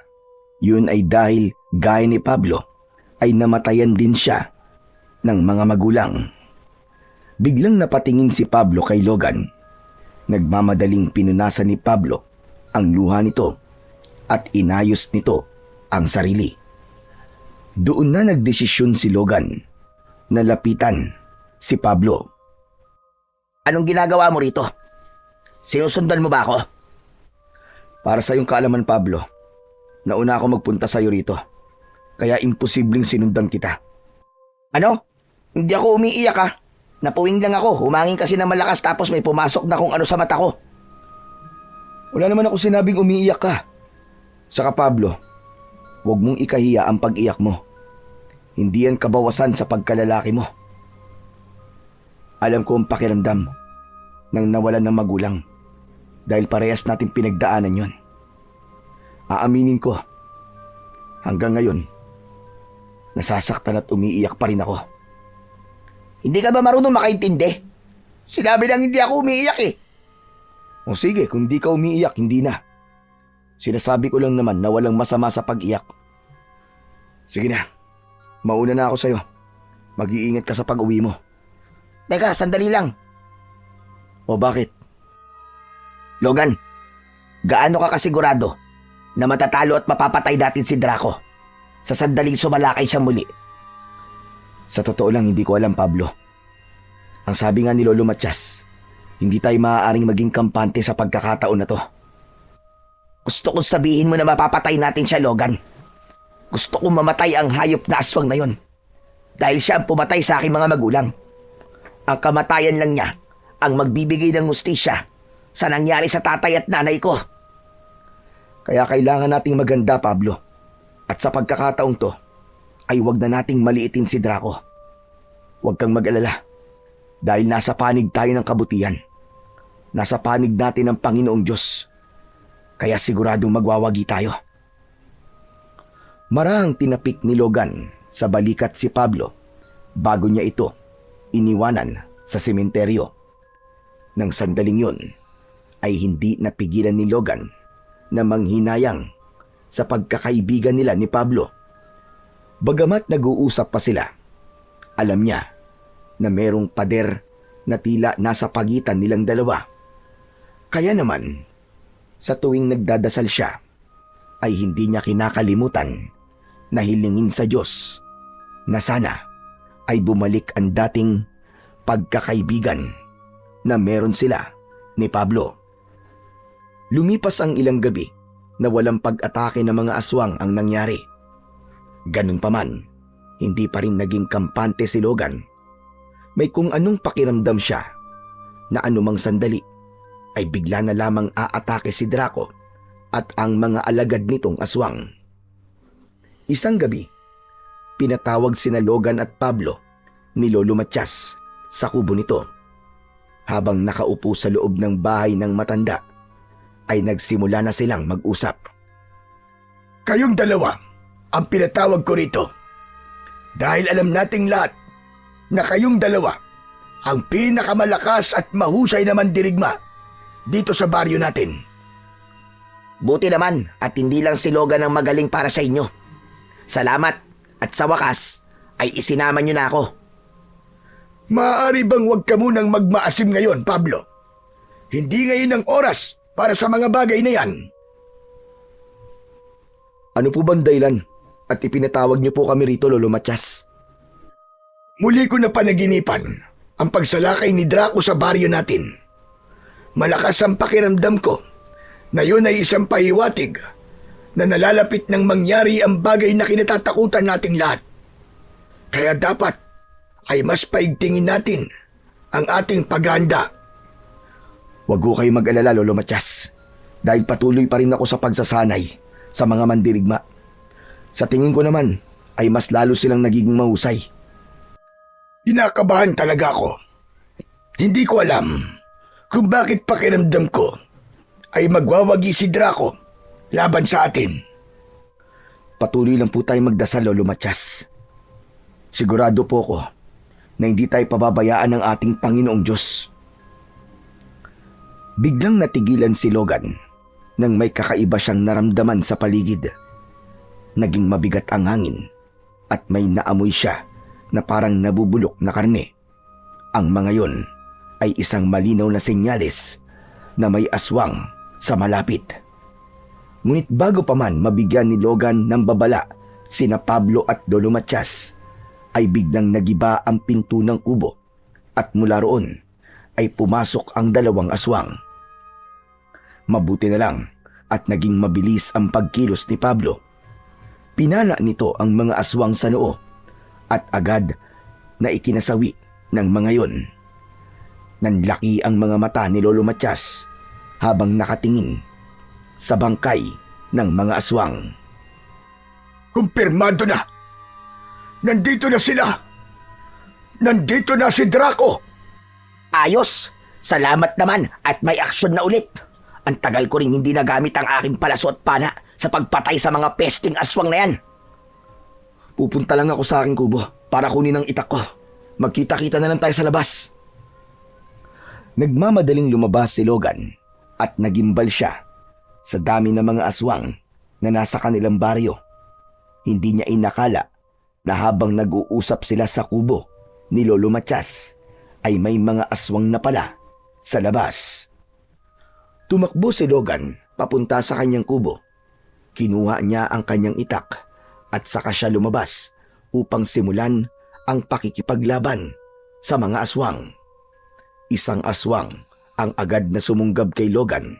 yun ay dahil gaya ni Pablo ay namatayan din siya ng mga magulang. Biglang napatingin si Pablo kay Logan. Nagmamadaling pinunasan ni Pablo ang luha nito at inayos nito ang sarili. Doon na nagdesisyon si Logan na lapitan si Pablo. Anong ginagawa mo rito? Sinusundan mo ba ako? Para sa iyong kaalaman, Pablo, nauna ako magpunta sa iyo rito. Kaya imposibleng sinundan kita. Ano? Hindi ako umiiyak ha. Napuwing lang ako. Humangin kasi ng malakas tapos may pumasok na kung ano sa mata ko. Wala naman ako sinabing umiiyak ka. Saka Pablo, huwag mong ikahiya ang pag-iyak mo. Hindi yan kabawasan sa pagkalalaki mo. Alam ko ang pakiramdam ng nawalan ng magulang dahil parehas natin pinagdaanan yon. Aaminin ko, hanggang ngayon, nasasaktan at umiiyak pa rin ako. Hindi ka ba marunong makaintindi? Sinabi lang hindi ako umiiyak eh. O sige, kung di ka umiiyak, hindi na. Sinasabi ko lang naman na walang masama sa pag-iyak. Sige na, mauna na ako sa'yo. Mag-iingat ka sa pag-uwi mo. Teka, sandali lang. O bakit? Logan, gaano ka kasigurado na matatalo at mapapatay natin si Draco sa sandaling sumalakay siya muli? Sa totoo lang, hindi ko alam, Pablo. Ang sabi nga ni Lolo Matias, hindi tayo maaaring maging kampante sa pagkakataon na to. Gusto kong sabihin mo na mapapatay natin siya, Logan. Gusto kong mamatay ang hayop na aswang na yon. Dahil siya ang pumatay sa aking mga magulang. Ang kamatayan lang niya ang magbibigay ng hustisya sa nangyari sa tatay at nanay ko. Kaya kailangan nating maganda, Pablo. At sa pagkakataong to, ay wag na nating maliitin si Draco. Huwag kang mag-alala. Dahil nasa panig tayo ng kabutihan. Nasa panig natin ng Panginoong Diyos. Kaya siguradong magwawagi tayo. Marahang tinapik ni Logan sa balikat si Pablo bago niya ito iniwanan sa sementeryo. Nang sandaling yun, ay hindi napigilan ni Logan na manghinayang sa pagkakaibigan nila ni Pablo. Bagamat nag-uusap pa sila, alam niya na merong pader na tila nasa pagitan nilang dalawa. Kaya naman, sa tuwing nagdadasal siya, ay hindi niya kinakalimutan na hilingin sa Diyos na sana ay bumalik ang dating pagkakaibigan na meron sila ni Pablo. Lumipas ang ilang gabi na walang pag-atake ng mga aswang ang nangyari. Ganun pa man, hindi pa rin naging kampante si Logan. May kung anong pakiramdam siya na anumang sandali ay bigla na lamang aatake si Draco at ang mga alagad nitong aswang. Isang gabi, pinatawag sina Logan at Pablo ni Lolo Matias sa kubo nito. Habang nakaupo sa loob ng bahay ng matanda, ay nagsimula na silang mag-usap. Kayong dalawa ang pinatawag ko rito. Dahil alam nating lahat na kayong dalawa ang pinakamalakas at mahusay na mandirigma dito sa baryo natin. Buti naman at hindi lang si Logan ang magaling para sa inyo. Salamat at sa wakas ay isinama nyo na ako. Maaari bang huwag ka munang magmaasim ngayon, Pablo? Hindi ngayon ang oras para sa mga bagay na yan. Ano po bang dahilan at ipinatawag niyo po kami rito, Lolo Matias? Muli ko na panaginipan ang pagsalakay ni Draco sa baryo natin. Malakas ang pakiramdam ko na yun ay isang pahiwatig na nalalapit ng mangyari ang bagay na kinatatakutan nating lahat. Kaya dapat ay mas paigtingin natin ang ating paghahanda. Huwag ko kayo mag-alala, Lolo Matias, dahil patuloy pa rin ako sa pagsasanay sa mga mandirigma. Sa tingin ko naman ay mas lalo silang nagiging mahusay. Kinakabahan talaga ako. Hindi ko alam kung bakit pakiramdam ko ay magwawagi si Draco laban sa atin. Patuloy lang po tayo magdasal, Lolo Matias. Sigurado po ako na hindi tayo pababayaan ng ating Panginoong Diyos. Biglang natigilan si Logan nang may kakaiba siyang naramdaman sa paligid. Naging mabigat ang hangin at may naamoy siya na parang nabubulok na karne. Ang mga yon ay isang malinaw na senyales na may aswang sa malapit. Ngunit bago pa man mabigyan ni Logan ng babala sina Pablo at Lolo Matias, ay biglang nagiba ang pinto ng kubo at mula roon ay pumasok ang dalawang aswang. Mabuti na lang at naging mabilis ang pagkilos ni Pablo. Pinala nito ang mga aswang sa noo at agad na ikinasawi ng mga yon. Nanlaki ang mga mata ni Lolo Matias habang nakatingin sa bangkay ng mga aswang. Kumpirmado na! Nandito na sila! Nandito na si Draco! Ayos! Salamat naman at may aksyon na ulit. Ang tagal ko rin hindi nagamit ang aking palaso at pana sa pagpatay sa mga pesting aswang na yan. Pupunta lang ako sa aking kubo para kunin ang itak ko. Magkita-kita na lang tayo sa labas. Nagmamadaling lumabas si Logan at nagimbal siya sa dami ng mga aswang na nasa kanilang baryo. Hindi niya inakala na habang nag-uusap sila sa kubo ni Lolo Matias ay may mga aswang na pala sa labas. Tumakbo si Logan papunta sa kanyang kubo. Kinuha niya ang kanyang itak at saka siya lumabas upang simulan ang pakikipaglaban sa mga aswang. Isang aswang ang agad na sumunggab kay Logan,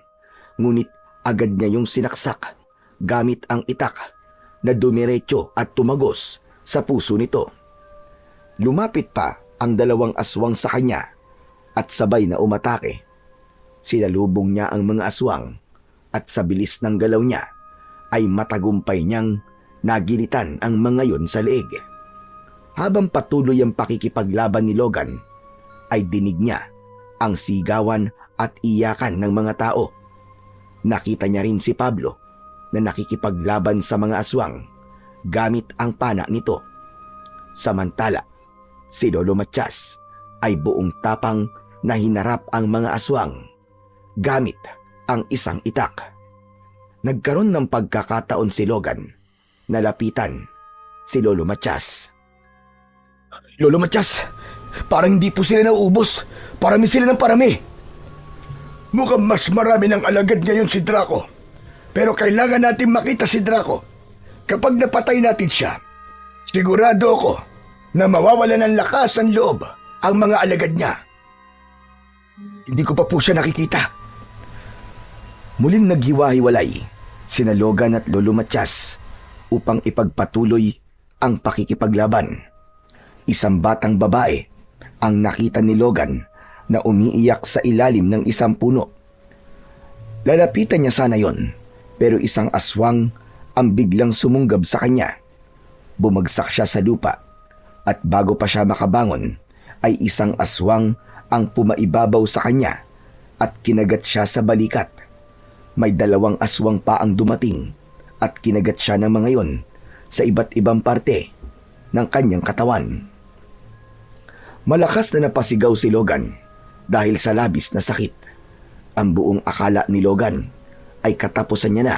ngunit agad niya yung sinaksak gamit ang itak na dumiretso at tumagos sa puso nito. Lumapit pa ang dalawang aswang sa kanya at sabay na umatake. Sinalubong niya ang mga aswang at sa bilis ng galaw niya ay matagumpay niyang nagilitan ang mga yon sa leeg. Habang patuloy ang pakikipaglaban ni Logan, ay dinig niya ang sigawan at iyakan ng mga tao. Nakita niya rin si Pablo na nakikipaglaban sa mga aswang gamit ang pana nito. Samantala, si Lolo Matias ay buong tapang na hinarap ang mga aswang gamit ang isang itak. Nagkaroon ng pagkakataon si Logan na lapitan si Lolo Matias. Lolo Matias, parang hindi po sila nauubos. Parami sila ng parami. Mukhang mas marami ng alagad ngayon si Draco. Pero kailangan natin makita si Draco. Kapag napatay natin siya, sigurado ako na mawawala ng lakas ang loob ang mga alagad niya. Hindi ko pa po siya nakikita. Muling naghiwa-hiwalay sina Logan at Lolo Matias upang ipagpatuloy ang pakikipaglaban. Isang batang babae ang nakita ni Logan na umiiyak sa ilalim ng isang puno. Lalapitan niya sana yon, pero isang aswang ang biglang sumunggab sa kanya. Bumagsak siya sa lupa at bago pa siya makabangon ay isang aswang ang pumaibabaw sa kanya at kinagat siya sa balikat. May 2 aswang pa ang dumating at kinagat siya ng mga yon sa iba't ibang parte ng kanyang katawan. Malakas na napasigaw si Logan dahil sa labis na sakit. Ang buong akala ni Logan ay katapusan niya na,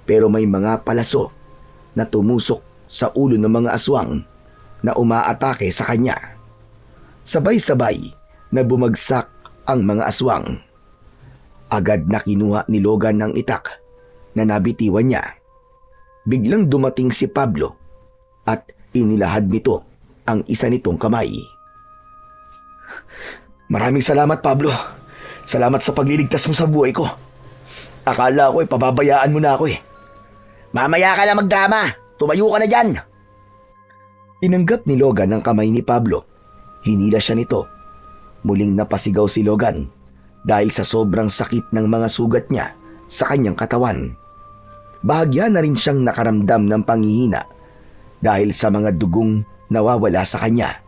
pero may mga palaso na tumusok sa ulo ng mga aswang na umaatake sa kanya. Sabay-sabay na bumagsak ang mga aswang. Agad na kinuha ni Logan ng itak na nabitiwan niya. Biglang dumating si Pablo at inilahad nito ang isa nitong kamay. Maraming salamat, Pablo. Salamat sa pagliligtas mo sa buhay ko. Akala ko pababayaan mo na ako eh. Mamaya ka na magdrama. Tumayo ka na dyan. Tinanggap ni Logan ang kamay ni Pablo. Hinila siya nito. Muling napasigaw si Logan dahil sa sobrang sakit ng mga sugat niya sa kanyang katawan. Bahagya na rin siyang nakaramdam ng panghihina dahil sa mga dugong nawawala sa kanya.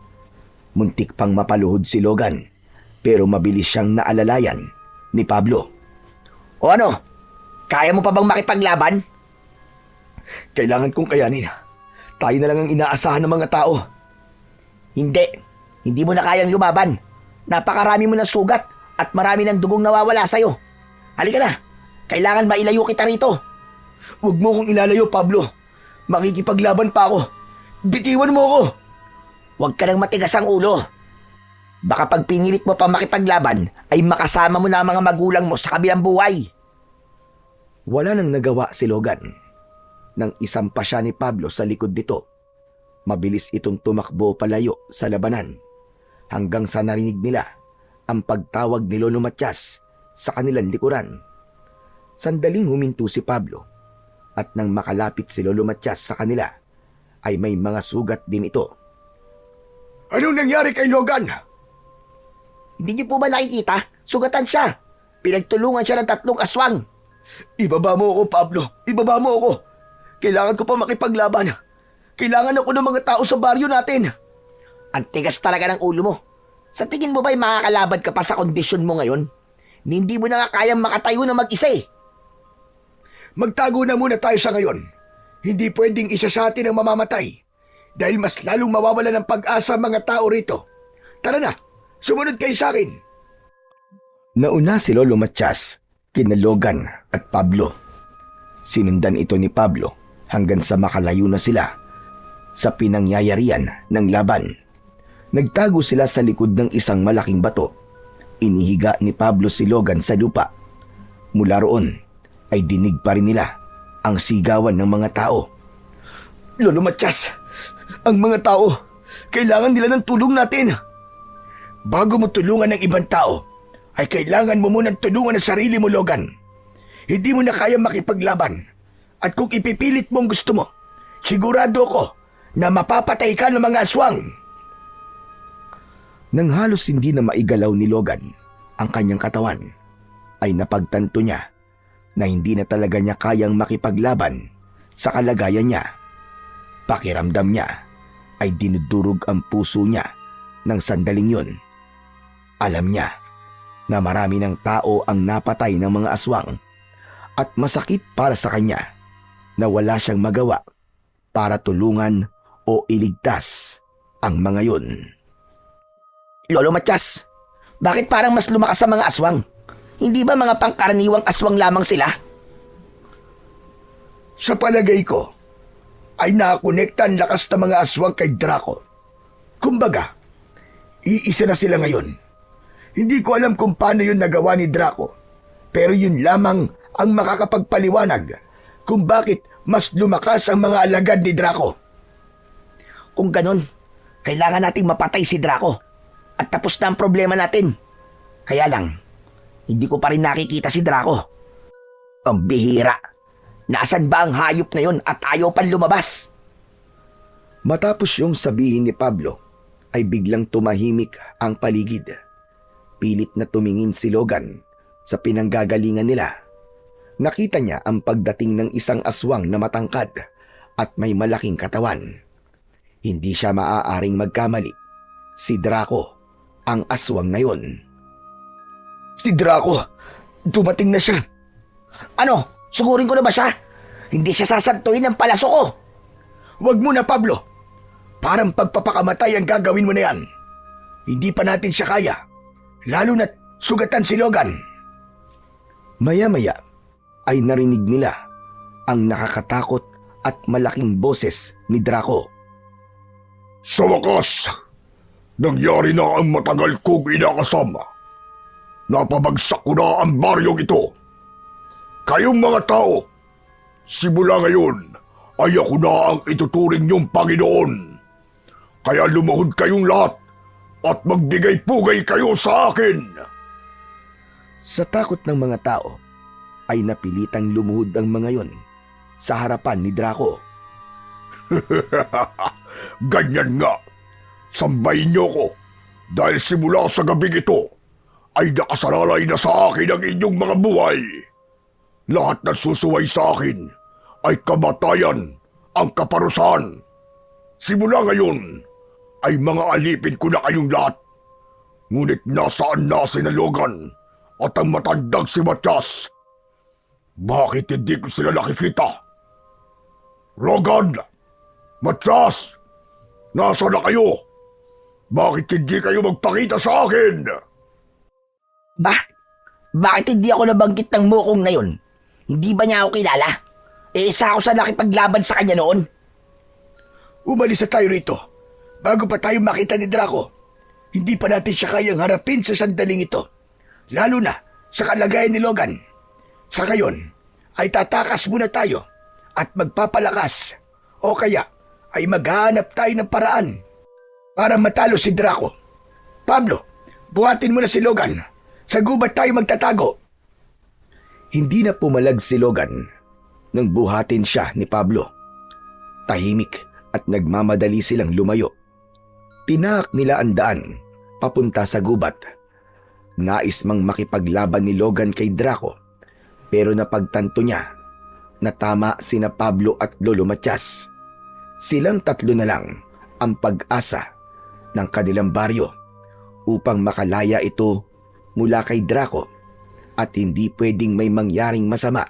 Muntik pang mapaluhod si Logan pero mabilis siyang naalalayan ni Pablo. O ano? Kaya mo pa bang makipaglaban? Kailangan kong kayanin. Tayo na lang ang inaasahan ng mga tao. Hindi. Hindi mo na kayang lumaban. Napakarami mo ng sugat at marami ng dugong nawawala sa'yo. Halika na. Kailangan mailayo kita rito. Huwag mo kong ilalayo, Pablo. Makikipaglaban pa ako. Bitiwan mo ako. Huwag ka nang matigas ang ulo. Baka pag pinilit mo pa makipaglaban, ay makasama mo na ang mga magulang mo sa kabilang buhay. Wala nang nagawa si Logan. Nang isampa siya ni Pablo sa likod nito, mabilis itong tumakbo palayo sa labanan hanggang sa narinig nila ang pagtawag ni Lolo Matias sa kanilang likuran. Sandaling huminto si Pablo at nang makalapit si Lolo Matias sa kanila ay may mga sugat din ito. Anong nangyari kay Logan? Hindi niyo po ba nakikita? Sugatan siya. Pinagtulungan siya ng 3 aswang. Ibaba mo ako, Pablo. Ibaba mo ako. Kailangan ko pa makipaglaban. Kailangan ako ng mga tao sa baryo natin. Ang tigas talaga ng ulo mo. Sa tingin mo ba'y makakalaban ka pa sa kondisyon mo ngayon? Hindi mo na nga kayang makatayo na mag-isa eh. Magtago na muna tayo sa ngayon. Hindi pwedeng isa sa atin ang mamamatay. Dahil mas lalong mawawala ng pag-asa ang mga tao rito. Tara na, sumunod kayo sa akin. Nauna si Lolo Matias, kina Logan at Pablo. Sinundan ito ni Pablo hanggang sa makalayo na sila sa pinangyayarian ng laban. Nagtago sila sa likod ng isang malaking bato. Inihiga ni Pablo si Logan sa lupa. Mula roon ay dinig pa rin nila ang sigawan ng mga tao. Lolo Matias, ang mga tao, kailangan nila ng tulong natin. Bago mo tulungan ng ibang tao, ay kailangan mo munang tulungan ang sarili mo, Logan. Hindi mo na kaya makipaglaban. At kung ipipilit mo ang gusto mo, sigurado ko na mapapatay ka ng mga aswang. Nang halos hindi na maigalaw ni Logan ang kanyang katawan, ay napagtanto niya na hindi na talaga niya kayang makipaglaban sa kalagayan niya. Pakiramdam niya ay dinudurog ang puso niya ng sandaling yun. Alam niya na marami ng tao ang napatay ng mga aswang at masakit para sa kanya na wala siyang magawa para tulungan o iligtas ang mga yun. Lolo Matias, bakit parang mas lumakas sa mga aswang? Hindi ba mga pangkaraniwang aswang lamang sila? Sa palagay ko, ay nakakonekta ang lakas ng mga aswang kay Draco. Kumbaga, iisa na sila ngayon. Hindi ko alam kung paano yun nagawa ni Draco, pero yun lamang ang makakapagpaliwanag kung bakit mas lumakas ang mga alagad ni Draco. Kung ganun, kailangan nating mapatay si Draco at tapos na ang problema natin. Kaya lang, hindi ko pa rin nakikita si Draco. Ang bihira. Nasaan ba ang hayop na yun at ayaw pang lumabas? Matapos yung sabihin ni Pablo, ay biglang tumahimik ang paligid. Pilit na tumingin si Logan sa pinanggagalingan nila. Nakita niya ang pagdating ng isang aswang na matangkad at may malaking katawan. Hindi siya maaaring magkamali. Si Draco ang aswang na yon. Si Draco, dumating na siya. Ano? Sugurin ko na ba siya? Hindi siya sasantuin ng palaso ko. Huwag mo na, Pablo. Parang pagpapakamatay ang gagawin mo na yan. Hindi pa natin siya kaya. Lalo na't sugatan si Logan. Maya-maya ay narinig nila ang nakakatakot at malaking boses ni Draco. Sa wakas, nangyari na ang matagal kong inakasama. Napabagsak ko na ang baryong ito. Kayong mga tao, simula ngayon ay ako na ang ituturing niyong Panginoon. Kaya lumahod kayong lahat at magbigay-pugay kayo sa akin. Sa takot ng mga tao, ay napilitang lumuhod ang mga yon sa harapan ni Draco. Ganyan nga. Sambahin niyo ko dahil simula sa gabing ito ay nakasalalay na sa akin ang inyong mga buhay. Lahat na susuway sa akin ay kamatayan ang kaparusahan. Simula ngayon ay mga alipin ko na kayong lahat. Ngunit nasaan na si Logan at ang matandang si Matias? Bakit hindi ko sila nakikita? Logan! Matias! Nasaan na kayo? Bakit hindi kayo magpakita sa akin? Bakit hindi ako nabanggit ng mukong na yun? Hindi ba niya ako kilala? Isa ako sa nakipaglaban sa kanya noon. Umalis na tayo rito. Bago pa tayo makita ni Draco, hindi pa natin siya kayang harapin sa sandaling ito. Lalo na sa kalagayan ni Logan. Sa ngayon, ay tatakas muna tayo at magpapalakas. O kaya, ay maghahanap tayo ng paraan para matalo si Draco. Pablo, buhatin mo na si Logan. Sa gubat tayo magtatago. Hindi na pumalag si Logan nang buhatin siya ni Pablo. Tahimik at nagmamadali silang lumayo. Tinahak nila ang daan papunta sa gubat. Nais mang makipaglaban ni Logan kay Draco, pero napagtanto niya na tama sina Pablo at Lolo Matias. Silang tatlo na lang ang pag-asa ng kanilang baryo upang makalaya ito mula kay Draco at hindi pwedeng may mangyaring masama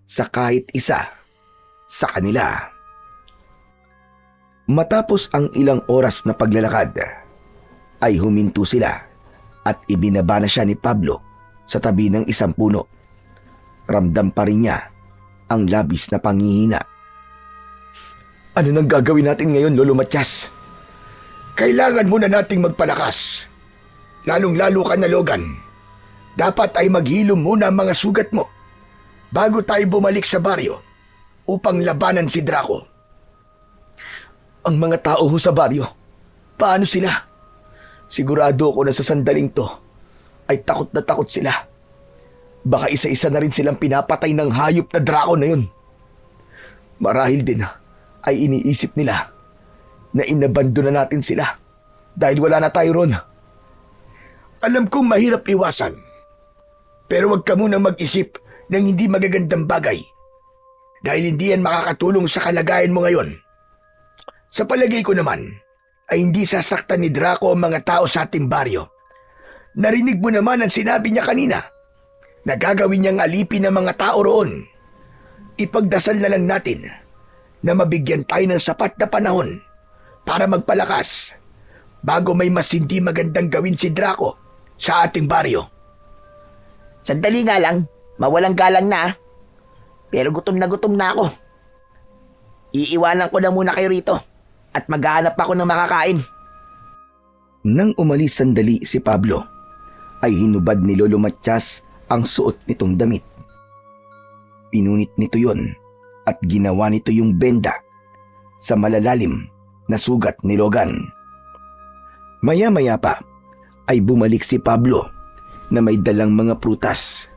sa kahit isa sa kanila. Matapos ang ilang oras na paglalakad, ay huminto sila at ibinaba na siya ni Pablo sa tabi ng isang puno. Ramdam pa rin niya ang labis na panghihina. Ano nang gagawin natin ngayon, Lolo Matias? Kailangan muna nating magpalakas. Lalong-lalo ka na, Logan. Dapat ay maghilom muna ang mga sugat mo bago tayo bumalik sa baryo upang labanan si Draco. Ang mga tao ho sa baryo, paano sila? Sigurado ako na sa sandaling to ay takot na takot sila. Baka isa-isa na rin silang pinapatay ng hayop na Draco na yun. Marahil din ay iniisip nila na inabando na natin sila dahil wala na tayo ron. Alam kong mahirap iwasan, pero wag ka munang mag-isip ng hindi magagandang bagay dahil hindi yan makakatulong sa kalagayan mo ngayon. Sa palagay ko naman, ay hindi sasaktan ni Draco ang mga tao sa ating baryo. Narinig mo naman ang sinabi niya kanina na gagawin niyang alipin ng mga tao roon. Ipagdasal na lang natin na mabigyan tayo ng sapat na panahon para magpalakas bago may mas hindi magandang gawin si Draco sa ating baryo. Sandali nga lang, mawalang galang na. Pero gutom na ako. Iiwanan ko na muna kayo rito at maghahanap ako ng makakain. Nang umalis sandali si Pablo, ay hinubad ni Lolo Matias ang suot nitong damit. Pinunit nito yon at ginawa nito yung benda sa malalalim na sugat ni Logan. Maya-maya pa ay bumalik si Pablo na may dalang mga prutas.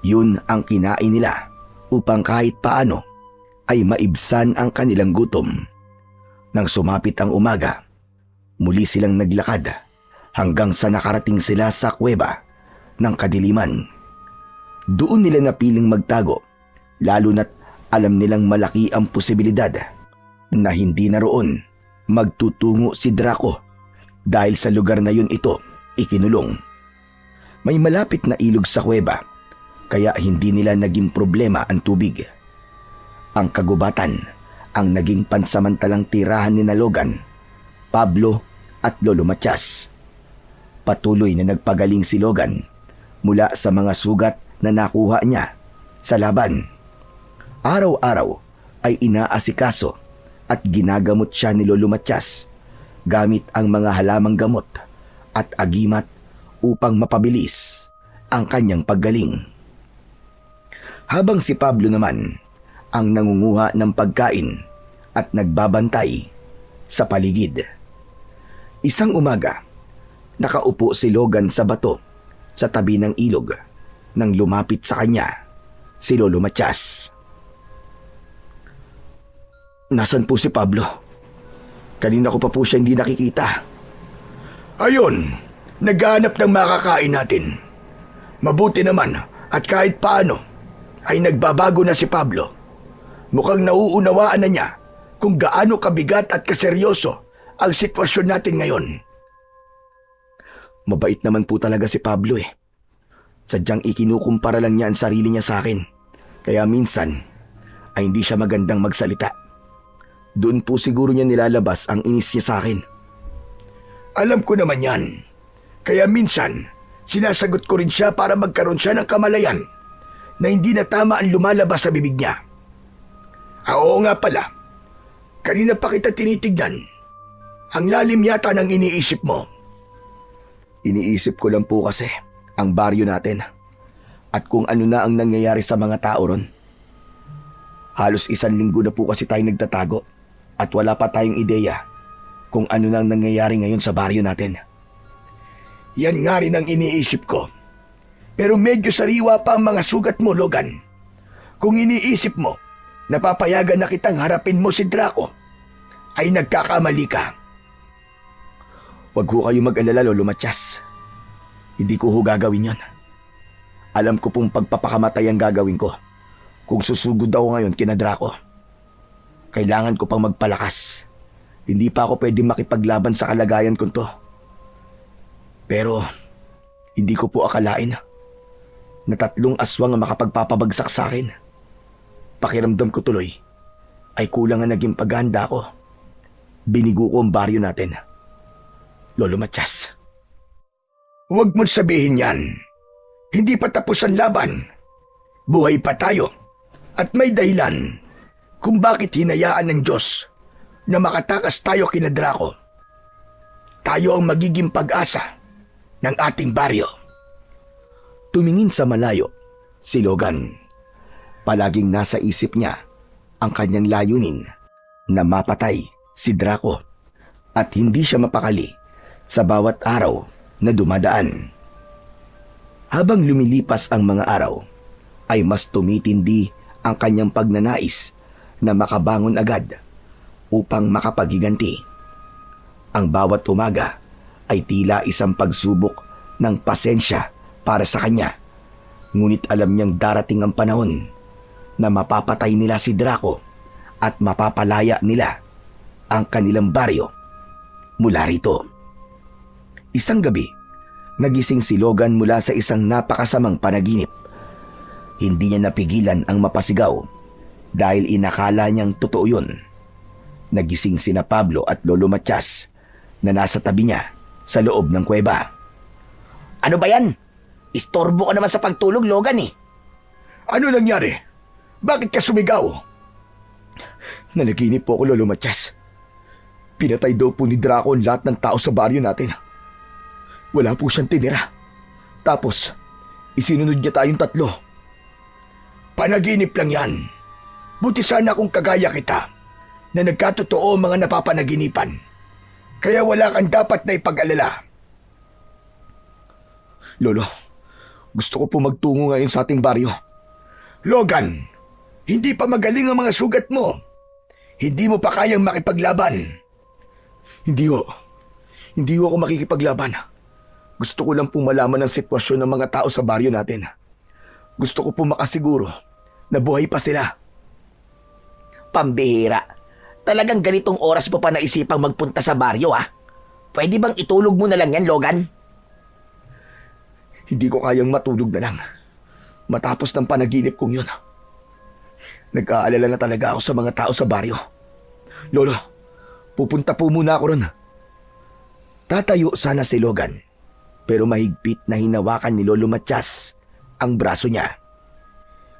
Yun ang kinain nila upang kahit paano ay maibsan ang kanilang gutom. Nang sumapit ang umaga, muli silang naglakad hanggang sa nakarating sila sa kuweba ng kadiliman. Doon nila napiling magtago, lalo na't alam nilang malaki ang posibilidad na hindi na roon magtutungo si Draco dahil sa lugar na yun ito ikinulong. May malapit na ilog sa kuweba kaya hindi nila naging problema ang tubig. Ang kagubatan ang naging pansamantalang tirahan ni Logan, Pablo at Lolo Matias. Patuloy na nagpagaling si Logan mula sa mga sugat na nakuha niya sa laban. Araw-araw ay inaasikaso at ginagamot siya ni Lolo Matias gamit ang mga halamang gamot at agimat upang mapabilis ang kanyang paggaling. Habang si Pablo naman ang nangunguha ng pagkain at nagbabantay sa paligid. Isang umaga, nakaupo si Logan sa bato sa tabi ng ilog nang lumapit sa kanya si Lolo Matias. Nasaan po si Pablo? Kanina ko pa po siya hindi nakikita. Ayun, naghahanap ng makakain natin. Mabuti naman at kahit paano ay nagbabago na si Pablo. Mukhang nauunawaan na niya kung gaano kabigat at kaseryoso ang sitwasyon natin ngayon. Mabait naman po talaga si Pablo eh. Sadyang ikinukumpara lang niya ang sarili niya sa akin. Kaya minsan ay hindi siya magandang magsalita. Doon po siguro niya nilalabas ang inis niya sa akin. Alam ko naman yan. Kaya minsan, sinasagot ko rin siya para magkaroon siya ng kamalayan na hindi na tama ang lumalabas sa bibig niya. Oo nga pala, kanina pa kita tinitignan. Ang lalim yata ng iniisip mo. Iniisip ko lang po kasi ang baryo natin at kung ano na ang nangyayari sa mga tao ron. Halos 1 linggo na po kasi tayo nagtatago at wala pa tayong ideya kung ano na ang nangyayari ngayon sa baryo natin. Yan nga rin ang iniisip ko. Pero medyo sariwa pa ang mga sugat mo, Logan. Kung iniisip mo, napapayagan na kitang harapin mo si Draco, ay nagkakamali ka. Huwag ho kayo mag-alala, Lolo Matias. Hindi ko ho gagawin yan. Alam ko pong pagpapakamatay ang gagawin ko. Kung susugod ako ngayon kina Draco, kailangan ko pang magpalakas. Hindi pa ako pwedeng makipaglaban sa kalagayan ko to. Pero hindi ko po akalain na 3 aswang ang makapagpapabagsak sa akin. Pakiramdam ko tuloy ay kulang ang naging paghahanda ko. Binigo ko ang baryo natin. Lolo Matias. Huwag mong sabihin yan. Hindi pa tapos ang laban. Buhay pa tayo. At may dahilan kung bakit hinayaan ng Diyos na makatakas tayo kina Draco. Tayo ang magiging pag-asa ng ating baryo. Tumingin sa malayo si Logan. Palaging nasa isip niya ang kanyang layunin na mapatay si Draco at hindi siya mapakali sa bawat araw na dumadaan. Habang lumilipas ang mga araw, ay mas tumitindi ang kanyang pagnanais na makabangon agad upang makapaghiganti. Ang bawat umaga ay tila isang pagsubok ng pasensya para sa kanya. Ngunit alam niyang darating ang panahon na mapapatay nila si Draco at mapapalaya nila ang kanilang baryo mula rito. Isang gabi, nagising si Logan mula sa isang napakasamang panaginip. Hindi niya napigilan ang mapasigaw dahil inakala niyang totoo yun. Nagising sina Pablo at Lolo Matias na nasa tabi niya sa loob ng kuweba. Ano ba yan? Istorbo ka naman sa pagtulog, Logan eh. Ano nangyari? Bakit ka sumigaw? Nanaginip po ako, Lolo Matias. Pinatay daw po ni Draco ang lahat ng tao sa baryo natin. Wala po siyang tinira. Tapos, isinunod niya tayong 3. Panaginip lang yan. Buti sana kung kagaya kita na nagkatotoo ang mga napapanaginipan. Kaya wala kang dapat na ipag-alala. Lolo, gusto ko po magtungo ngayon sa ating baryo. Logan, hindi pa magaling ang mga sugat mo. Hindi mo pa kayang makipaglaban. Hindi ho ako makikipaglaban. Gusto ko lang po malaman ang sitwasyon ng mga tao sa baryo natin. Gusto ko po makasiguro na buhay pa sila. Pambihira. Talagang ganitong oras mo pa naisipang magpunta sa baryo, ah? Pwede bang itulog mo na lang yan, Logan? Hindi ko kayang matulog na lang. Matapos ng panaginip kong yun. Nag-aalala na talaga ako sa mga tao sa baryo. Lolo, pupunta po muna ako ron. Tatayo sana si Logan, pero mahigpit na hinawakan ni Lolo Matias ang braso niya.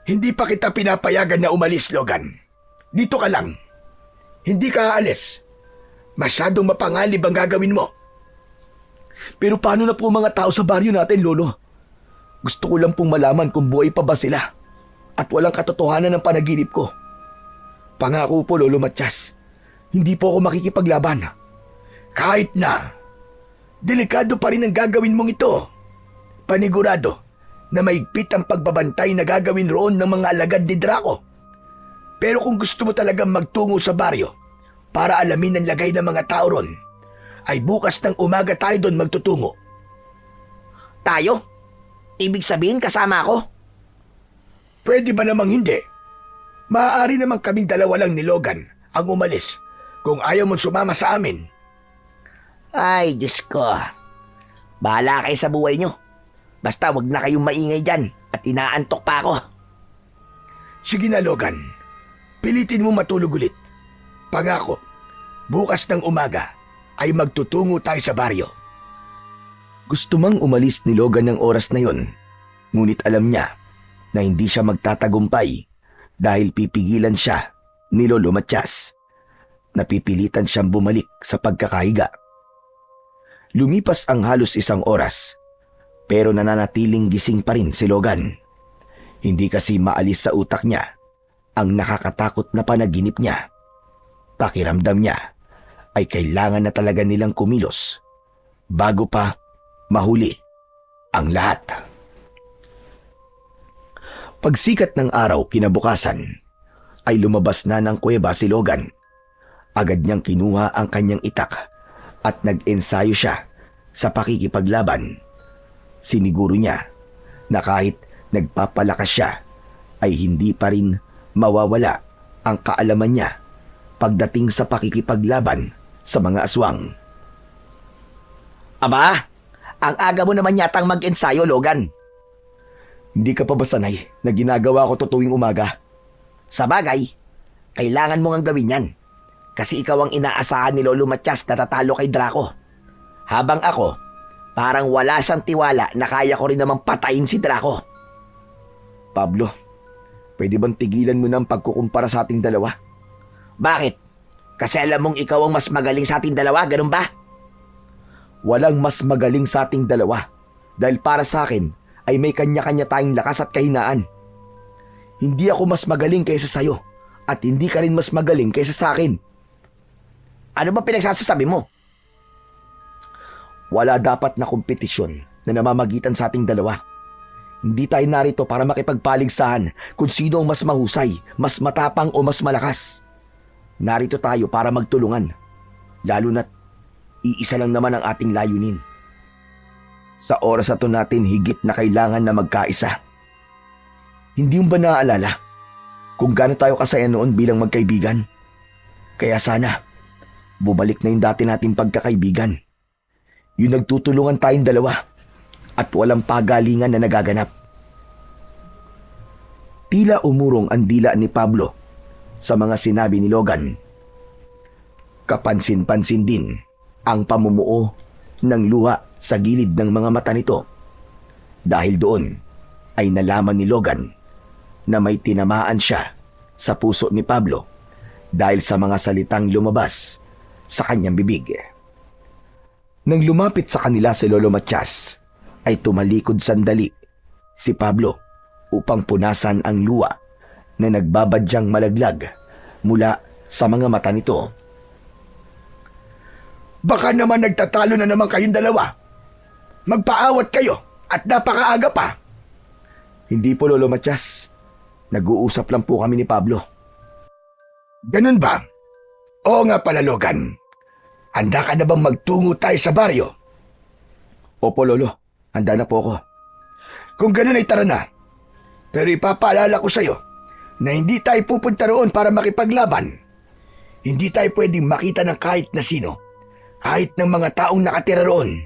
Hindi pa kita pinapayagan na umalis, Logan. Dito ka lang. Hindi ka aalis. Masyadong mapangalib ang gagawin mo. Pero paano na po mga tao sa baryo natin, Lolo? Gusto ko lang pong malaman kung buhay pa ba sila at walang katotohanan ng panaginip ko. Pangako po, Lolo Matias, hindi po ako makikipaglaban. Kahit na, delikado pa rin ang gagawin mong ito. Panigurado na maigpit ang pagbabantay na gagawin roon ng mga alagad ni Draco. Pero kung gusto mo talagang magtungo sa baryo para alamin ang lagay ng mga tao ron, ay bukas ng umaga tayo doon magtutungo. Tayo? Ibig sabihin kasama ako? Pwede ba namang hindi? Maaari namang kaming dalawa lang ni Logan ang umalis kung ayaw mong sumama sa amin. Ay, Diyos ko. Bahala kayo sa buhay nyo. Basta wag na kayong maingay dyan at inaantok pa ako. Sige na, Logan. Pilitin mo matulog ulit. Pangako, bukas ng umaga ay magtutungo tayo sa baryo. Gusto mang umalis ni Logan ng oras na yon, ngunit alam niya na hindi siya magtatagumpay dahil pipigilan siya ni Lolo Matias. Napipilitan siyang bumalik sa pagkakahiga. Lumipas ang halos 1 oras, pero nananatiling gising pa rin si Logan. Hindi kasi maalis sa utak niya ang nakakatakot na panaginip niya. Pakiramdam niya ay kailangan na talaga nilang kumilos bago pa mahuli ang lahat. Pagsikat ng araw kinabukasan ay lumabas na ng kuweba si Logan. Agad niyang kinuha ang kanyang itak at nag-ensayo siya sa pakikipaglaban. Siniguro niya na kahit nagpapalakas siya ay hindi pa rin mawawala ang kaalaman niya pagdating sa pakikipaglaban sa mga aswang. Aba, ang aga mo naman yatang mag-ensayo, Logan. Hindi ka pa ba sanay na ginagawa ko to tuwing umaga? Sa bagay, kailangan mo ngang gawin yan. Kasi ikaw ang inaasahan ni Lolo Matias na tatalo kay Draco. Habang ako, parang wala siyang tiwala na kaya ko rin namang patayin si Draco. Pablo, pwede bang tigilan mo na ang pagkukumpara sa ating dalawa? Bakit? Kasi alam mong ikaw ang mas magaling sa ating dalawa, ganun ba? Walang mas magaling sa ating dalawa dahil para sa akin ay may kanya-kanya tayong lakas at kahinaan. Hindi ako mas magaling kaysa sayo at hindi ka rin mas magaling kaysa sa akin. Ano ba pinagsasasabi mo? Wala dapat na kompetisyon na namamagitan sa ating dalawa. Hindi tayo narito para makipagpaligsahan kung sino ang mas mahusay, mas matapang o mas malakas. Narito tayo para magtulungan, lalo na't iisa lang naman ang ating layunin. Sa oras na to natin higit na kailangan na magkaisa. Hindi mo ba naaalala kung gaano tayo kasaya noon bilang magkaibigan? Kaya sana, bumalik na yung dati nating pagkakaibigan. Yung nagtutulungan tayong dalawa at walang pagalingan na nagaganap. Tila umurong ang dila ni Pablo sa mga sinabi ni Logan. Kapansin-pansin din ang pamumuo ng luha sa gilid ng mga mata nito. Dahil doon ay nalaman ni Logan na may tinamaan siya sa puso ni Pablo dahil sa mga salitang lumabas sa kanyang bibig. Nang lumapit sa kanila si Lolo Matias, ay tumalikod sandali si Pablo upang punasan ang luha na nagbabadyang malaglag mula sa mga mata nito. Baka naman nagtatalo na naman kayong dalawa. Magpaawat kayo at napakaaga pa. Hindi po, Lolo Matias. Nag-uusap lang po kami ni Pablo. Ganun ba? Oo nga pala, Logan. Handa ka na bang magtungo tayo sa baryo? Opo, Lolo. Handa na po ako. Kung ganun ay tara na. Pero ipapaalala ko sa'yo na hindi tayo pupunta roon para makipaglaban. Hindi tayo pwedeng makita ng kahit na sino, kahit ng mga taong nakatira roon.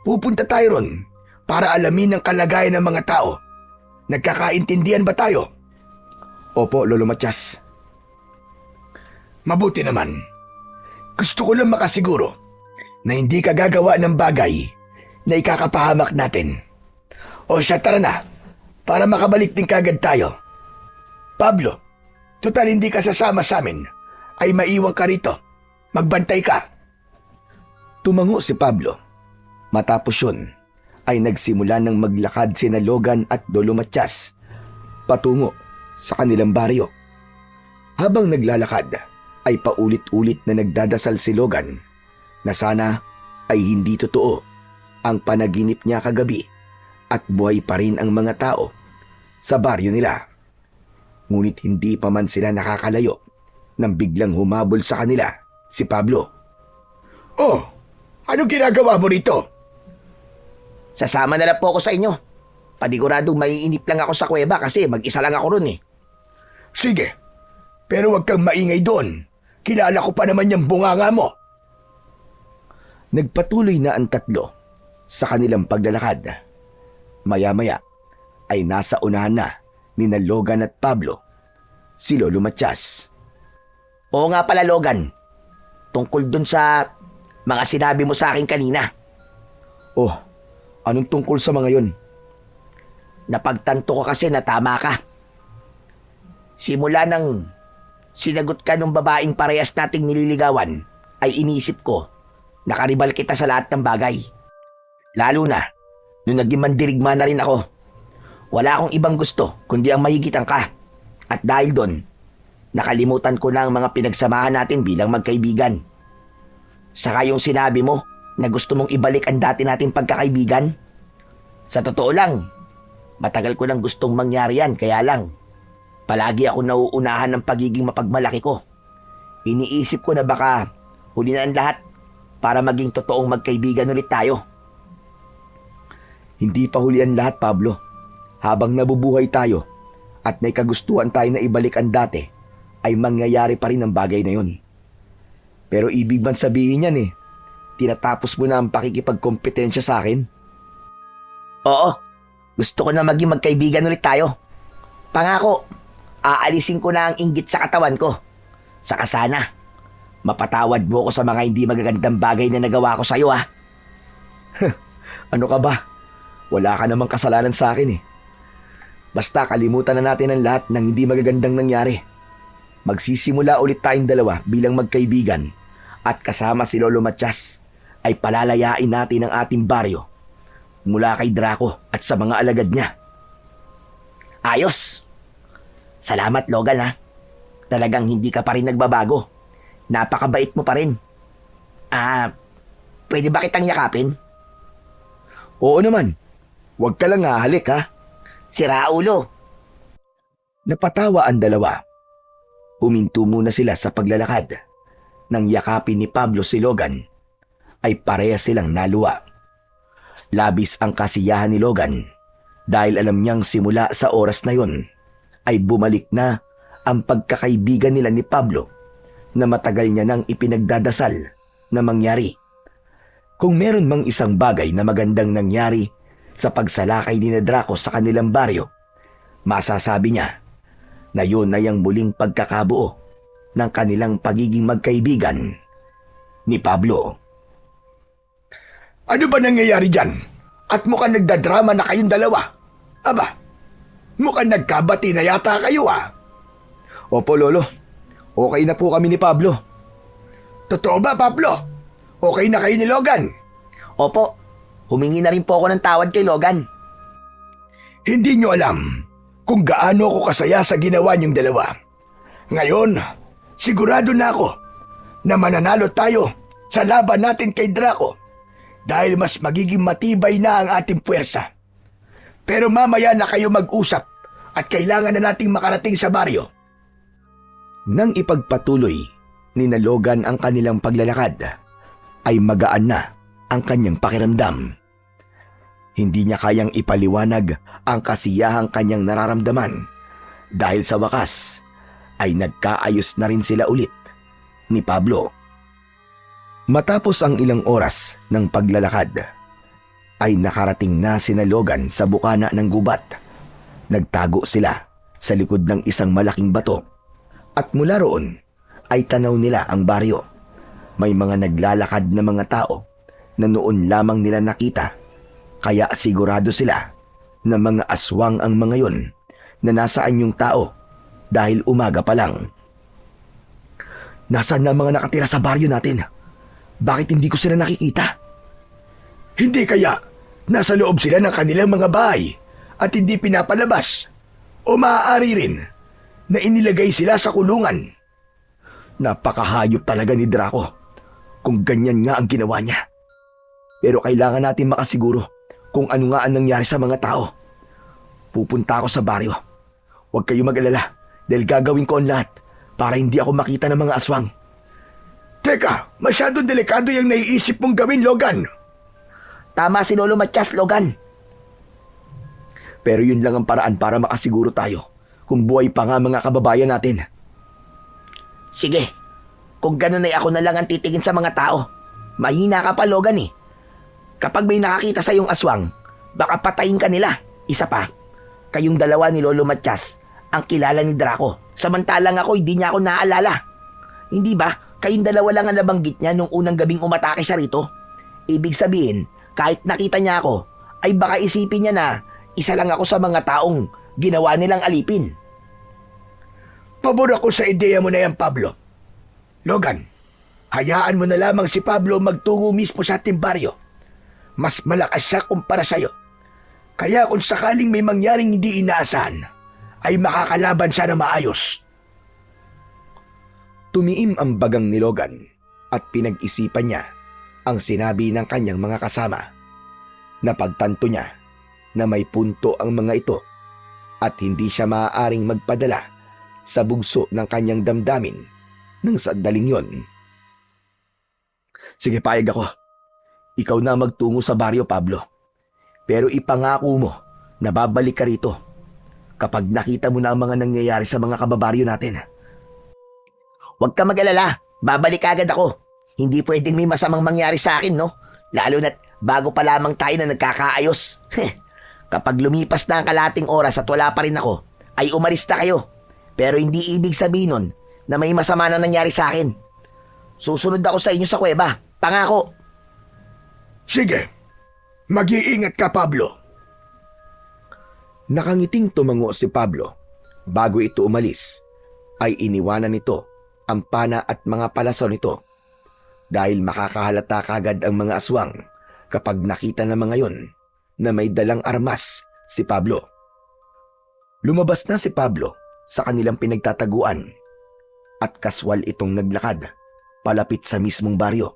Pupunta tayo ron para alamin ang kalagayan ng mga tao. Nagkakaintindihan ba tayo? Opo, Lolo Matias. Mabuti naman. Gusto ko lang makasiguro na hindi ka gagawa ng bagay na ikakapahamak natin. O siya, tara na, para makabalik din kagad tayo. Pablo, total hindi ka sasama sa amin, ay maiwan ka rito. Magbantay ka. Tumango si Pablo. Matapos yun, ay nagsimula ng maglakad sina Logan at Lolo Matias patungo sa kanilang baryo. Habang naglalakad, ay paulit-ulit na nagdadasal si Logan na sana ay hindi totoo ang panaginip niya kagabi at buhay pa rin ang mga tao sa baryo nila. Ngunit hindi pa man sila nakakalayo nang biglang humabol sa kanila si Pablo. Oh, ano ginagawa mo rito? Sasama na lang po ako sa inyo. Paniguradong maiinip lang ako sa kuweba kasi mag-isa lang ako ron eh. Sige, pero huwag kang maingay doon. Kilala ko pa naman yung bunganga mo. Nagpatuloy na ang tatlo sa kanilang paglalakad. Maya-maya ay nasa unahan na ni Logan at Pablo si Lolo Matias. Oo nga pala, Logan. Tungkol dun sa mga sinabi mo sa akin kanina. Oh, anong tungkol sa mga yon? Napagtanto ko kasi na tama ka. Simula nang sinagot ka ng babaeng parehas nating nililigawan, ay inisip ko na karibal kita sa lahat ng bagay. Lalo na, nung naging mandirigma na rin ako. Wala akong ibang gusto kundi ang mahigitan ka. At dahil doon, nakalimutan ko na ang mga pinagsamahan natin bilang magkaibigan. Saka yung sinabi mo na gusto mong ibalik ang dati nating pagkakaibigan. Sa totoo lang, matagal ko nang gustong mangyari yan, kaya lang palagi ako nauunahan ng pagiging mapagmalaki ko. Iniisip ko na baka huli na ang lahat para maging totoong magkaibigan ulit tayo. Hindi pa huli ang lahat, Pablo. Habang nabubuhay tayo at may kagustuhan tayo na ibalik ang dati, ay mangyayari pa rin ang bagay na yun. Pero ibig man sabihin yan tinatapos mo na ang pakikipagkompetensya sa akin? Oo, gusto ko na maging magkaibigan ulit tayo. Pangako, aalisin ko na ang inggit sa katawan ko. Saka sana, mapatawad mo ko sa mga hindi magagandang bagay na nagawa ko sa'yo ha. Ano ka ba? Wala ka namang kasalanan sa akin Basta kalimutan na natin ang lahat ng hindi magagandang nangyari. Magsisimula ulit tayong dalawa bilang magkaibigan at kasama si Lolo Matias ay palalayain natin ang ating baryo mula kay Draco at sa mga alagad niya. Ayos! Salamat, Logan ha. Talagang hindi ka pa rin nagbabago. Napakabait mo pa rin. Pwede ba kitang yakapin? Oo naman. Huwag ka lang hahalik ha. Sira ulo. Napatawa ang dalawa. Huminto muna sila sa paglalakad. Nang yakapin ni Pablo si Logan, ay parehas silang naluwa. Labis ang kasiyahan ni Logan dahil alam niyang simula sa oras na yon ay bumalik na ang pagkakaibigan nila ni Pablo na matagal niya nang ipinagdadasal na mangyari. Kung meron mang isang bagay na magandang nangyari sa pagsalakay ni Draco sa kanilang baryo, masasabi niya na yun ay ang muling pagkakabuo ng kanilang pagiging magkaibigan ni Pablo. Ano ba nangyayari dyan? At mukhang nagdadrama na kayong dalawa. Aba, mukhang nagkabati na yata kayo Opo, Lolo. Okay na po kami ni Pablo. Totoo ba, Pablo? Okay na kayo ni Logan? Opo, humingi na rin po ako ng tawad kay Logan. Hindi nyo alam kung gaano ako kasaya sa ginawa niyong dalawa. Ngayon, sigurado na ako na mananalo tayo sa laban natin kay Draco dahil mas magiging matibay na ang ating puwersa. Pero mamaya na kayo mag-usap at kailangan na nating makarating sa baryo. Nang ipagpatuloy ni Logan ang kanilang paglalakad, ay magaan na ang kanyang pakiramdam. Hindi niya kayang ipaliwanag ang kasiyahang kanyang nararamdaman dahil sa wakas ay nagkaayos na rin sila ulit ni Pablo. Matapos ang ilang oras ng paglalakad, ay nakarating na sina Logan sa bukana ng gubat. Nagtago sila sa likod ng isang malaking bato at mula roon ay tanaw nila ang baryo. May mga naglalakad na mga tao na noon lamang nila nakita, kaya sigurado sila na mga aswang ang mga yon na nasaan yung tao dahil umaga pa lang. Nasaan na ang mga nakatira sa baryo natin? Bakit hindi ko sila nakikita? Hindi kaya nasa loob sila ng kanilang mga bahay at hindi pinapalabas? O maaari rin na inilagay sila sa kulungan? Napakahayop talaga ni Draco kung ganyan nga ang ginawa niya. Pero kailangan natin makasiguro kung ano nga ang nangyari sa mga tao. Pupunta ako sa baryo. Huwag kayo mag-alala dahil gagawin ko ang lahat para hindi ako makita ng mga aswang. Teka, masyadong delikado yung naiisip mong gawin, Logan. Tama si Lolo Matias, Logan. Pero yun lang ang paraan para makasiguro tayo kung buhay pa nga mga kababayan natin. Sige, kung ganun ay ako na lang ang titingin sa mga tao. Mahina ka pa, Logan eh. Kapag may nakakita sa iyong aswang, baka patayin ka nila. Isa pa, kayong dalawa ni Lolo Matias ang kilala ni Draco. Samantalang ako, hindi niya ako naaalala. Hindi ba, kayong dalawa lang ang nabanggit niya nung unang gabing umatake siya rito? Ibig sabihin, kahit nakita niya ako, ay baka isipin niya na isa lang ako sa mga taong ginawa nilang alipin. Pabor ako sa ideya mo na yan, Pablo. Logan, hayaan mo na lamang si Pablo magtungo mismo sa ating baryo. Mas malakas siya kumpara sa'yo. Kaya kung sakaling may mangyaring hindi inaasahan, ay makakalaban siya na maayos. Tumiim ang bagang ni Logan at pinag-isipan niya ang sinabi ng kanyang mga kasama. Napagtanto niya na may punto ang mga ito at hindi siya maaaring magpadala sa bugso ng kanyang damdamin ng sandaling yon. Sige, payag ako. Ikaw na magtungo sa baryo, Pablo. Pero ipangako mo na babalik ka rito kapag nakita mo na ang mga nangyayari sa mga kababaryo natin. Huwag ka mag-alala, babalik agad ako. Hindi pwedeng may masamang mangyari sa akin, no? Lalo na't bago pa lamang tayo na nagkakaayos. Kapag lumipas na ang kalating oras at wala pa rin ako, ay umalis na kayo. Pero hindi ibig sabihin nun na may masama na nangyari sa akin. Susunod ako sa inyo sa kuweba. Pangako. Sige, mag-iingat ka, Pablo. Nakangiting tumango si Pablo. Bago ito umalis, ay iniwanan nito ang pana at mga palaso nito dahil makakahalata kagad ang mga aswang kapag nakita ng mga yon na may dalang armas si Pablo. Lumabas na si Pablo sa kanilang pinagtataguan at kaswal itong naglakad palapit sa mismong baryo.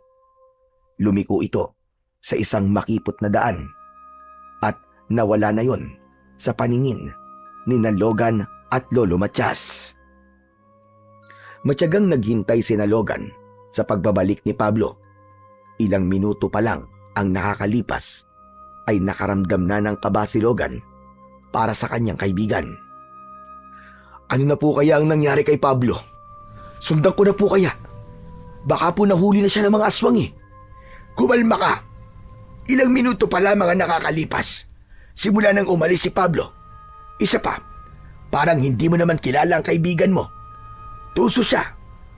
Lumiko ito sa isang makipot na daan at nawala na yon sa paningin ni Logan at Lolo Matias. Matyagang naghintay si Logan sa pagbabalik ni Pablo. Ilang minuto pa lang ang nakakalipas ay nakaramdam na ng kaba si Logan para sa kanyang kaibigan. Ano na po kaya ang nangyari kay Pablo? Sundan ko na po kaya? Baka po nahuli na siya ng mga aswang eh. Kumalma ka. Ilang minuto pa lamang ang nakakalipas. Simula nang umalis si Pablo. Isa pa, parang hindi mo naman kilala ang kaibigan mo. Tuso siya,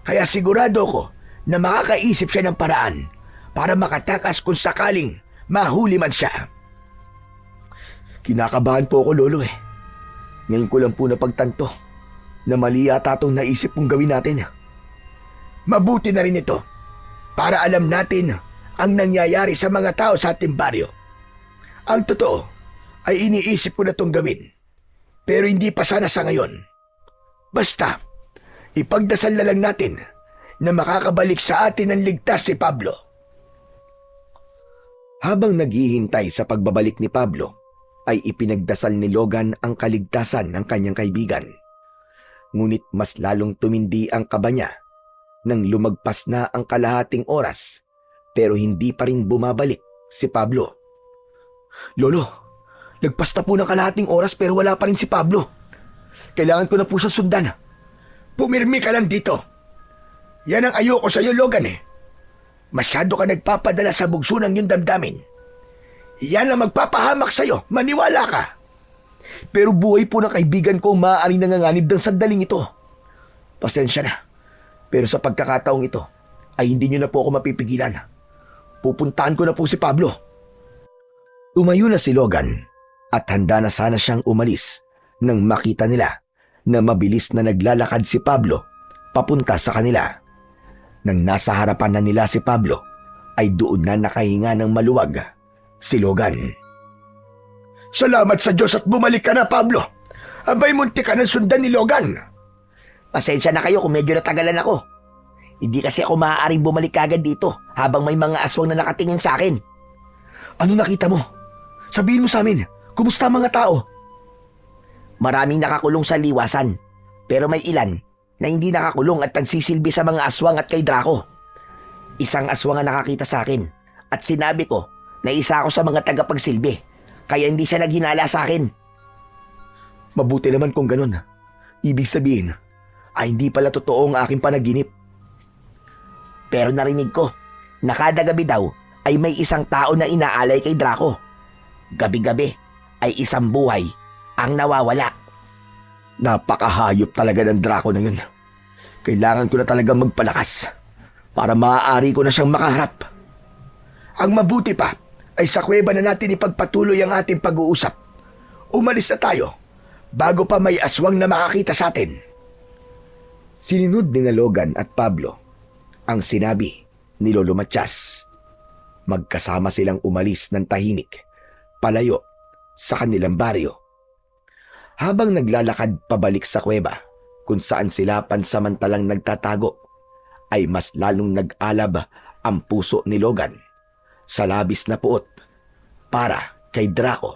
kaya sigurado ko na makakaisip siya ng paraan para makatakas kung sakaling mahuli man siya. Kinakabahan po ako, Lolo eh. Ngayon ko lang po napagtanto na mali yata itong naisip mong gawin natin. Mabuti na rin ito para alam natin ang nangyayari sa mga tao sa ating baryo. Ang totoo ay iniisip ko na itong gawin, pero hindi pa sana sa ngayon. Basta, ipagdasal na lang natin na makakabalik sa atin ang ligtas si Pablo. Habang naghihintay sa pagbabalik ni Pablo, ay ipinagdasal ni Logan ang kaligtasan ng kanyang kaibigan. Ngunit mas lalong tumindi ang kaba niya nang lumagpas na ang kalahating oras pero hindi pa rin bumabalik si Pablo. Lolo, lagpas na po ng kalahating oras pero wala pa rin si Pablo. Kailangan ko na po siya sundan. Pumirmi ka lang dito. Yan ang ayoko sa'yo, Logan eh. Masyado ka nagpapadala sa bugso ng iyong damdamin. Yan ang magpapahamak sa'yo, maniwala ka. Pero buhay po ng kaibigan ko ang maaaring nanganganib ng sandaling ito. Pasensya na. Pero sa pagkakataong ito, ay hindi niyo na po ako mapipigilan. Pupuntahan ko na po si Pablo. Tumayo na si Logan at handa na sana siyang umalis nang makita nila na mabilis na naglalakad si Pablo papunta sa kanila. Nang nasa harapan na nila si Pablo, ay doon na nakahinga ng maluwag si Logan. Salamat sa Diyos at bumalik ka na, Pablo. Abay, munti ka ng sundan ni Logan. Pasensya na kayo kung medyo natagalan ako. Hindi kasi ako maaaring bumalik agad dito habang may mga aswang na nakatingin sa akin. Ano nakita mo? Sabihin mo sa amin, kumusta ang mga tao? Maraming nakakulong sa liwasan, pero may ilan na hindi nakakulong at nagsisilbi sa mga aswang at kay Draco. Isang aswang ang nakakita sa akin at sinabi ko na isa ako sa mga tagapagsilbi, kaya hindi siya naghinala sa akin. Mabuti naman kung ganun. Ibig sabihin, ay hindi pala totoo ang aking panaginip. Pero narinig ko na kada gabi daw ay may isang tao na inaalay kay Draco. Gabi-gabi ay isang buhay ang nawawala. Napakahayop talaga ng Draco na yun. Kailangan ko na talagang magpalakas para maaari ko na siyang makaharap. Ang mabuti pa ay sa kuweba na natin ipagpatuloy ang ating pag-uusap. Umalis na tayo bago pa may aswang na makakita sa atin. Sinunod ni Logan at Pablo ang sinabi ni Lolo Matias. Magkasama silang umalis ng tahimik, palayo sa kanilang baryo. Habang naglalakad pabalik sa kuweba kung saan sila pansamantalang nagtatago, ay mas lalong nag-alab ang puso ni Logan sa labis na puot para kay Draco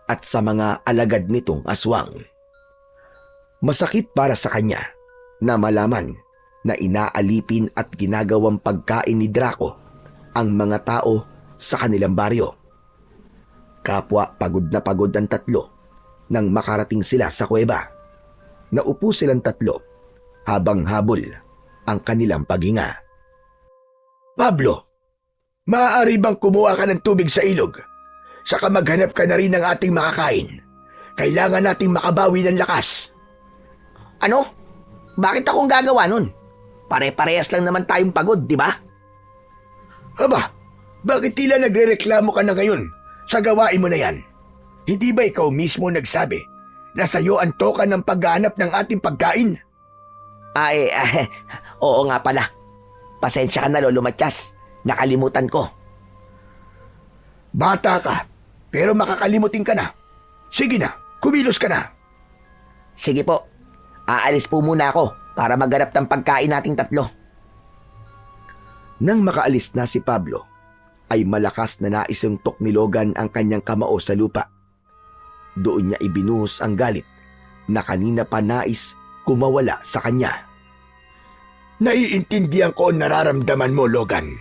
at sa mga alagad nitong aswang. Masakit para sa kanya na malaman na inaalipin at ginagawang pagkain ni Draco ang mga tao sa kanilang baryo. Kapwa pagod na pagod ang tatlo nang makarating sila sa kuweba. Naupo silang tatlo habang habol ang kanilang paghinga. Pablo, maaari bang kumuha ka ng tubig sa ilog? Saka maghanap ka na rin ng ating makakain. Kailangan nating makabawi ng lakas. Ano? Bakit akong gagawa nun? Pare-parehas lang naman tayong pagod, di ba? Aba, bakit tila nagrereklamo ka na ngayon sa gawain mo na yan? Hindi ba ikaw mismo nagsabi na sa'yo ang toka ng paghahanap ng ating pagkain? Oo nga pala. Pasensya ka na, Lolo Matias. Nakalimutan ko. Bata ka, pero makakalimutin ka na. Sige na, kumilos ka na. Sige po. Aalis po muna ako para maghanap ng pagkain nating tatlo. Nang makaalis na si Pablo, ay malakas na naisuntok ni Logan ang kanyang kamao sa lupa. Doon niya ibinuhos ang galit na kanina pa nais kumawala sa kanya. Naiintindihan ko ang nararamdaman mo, Logan.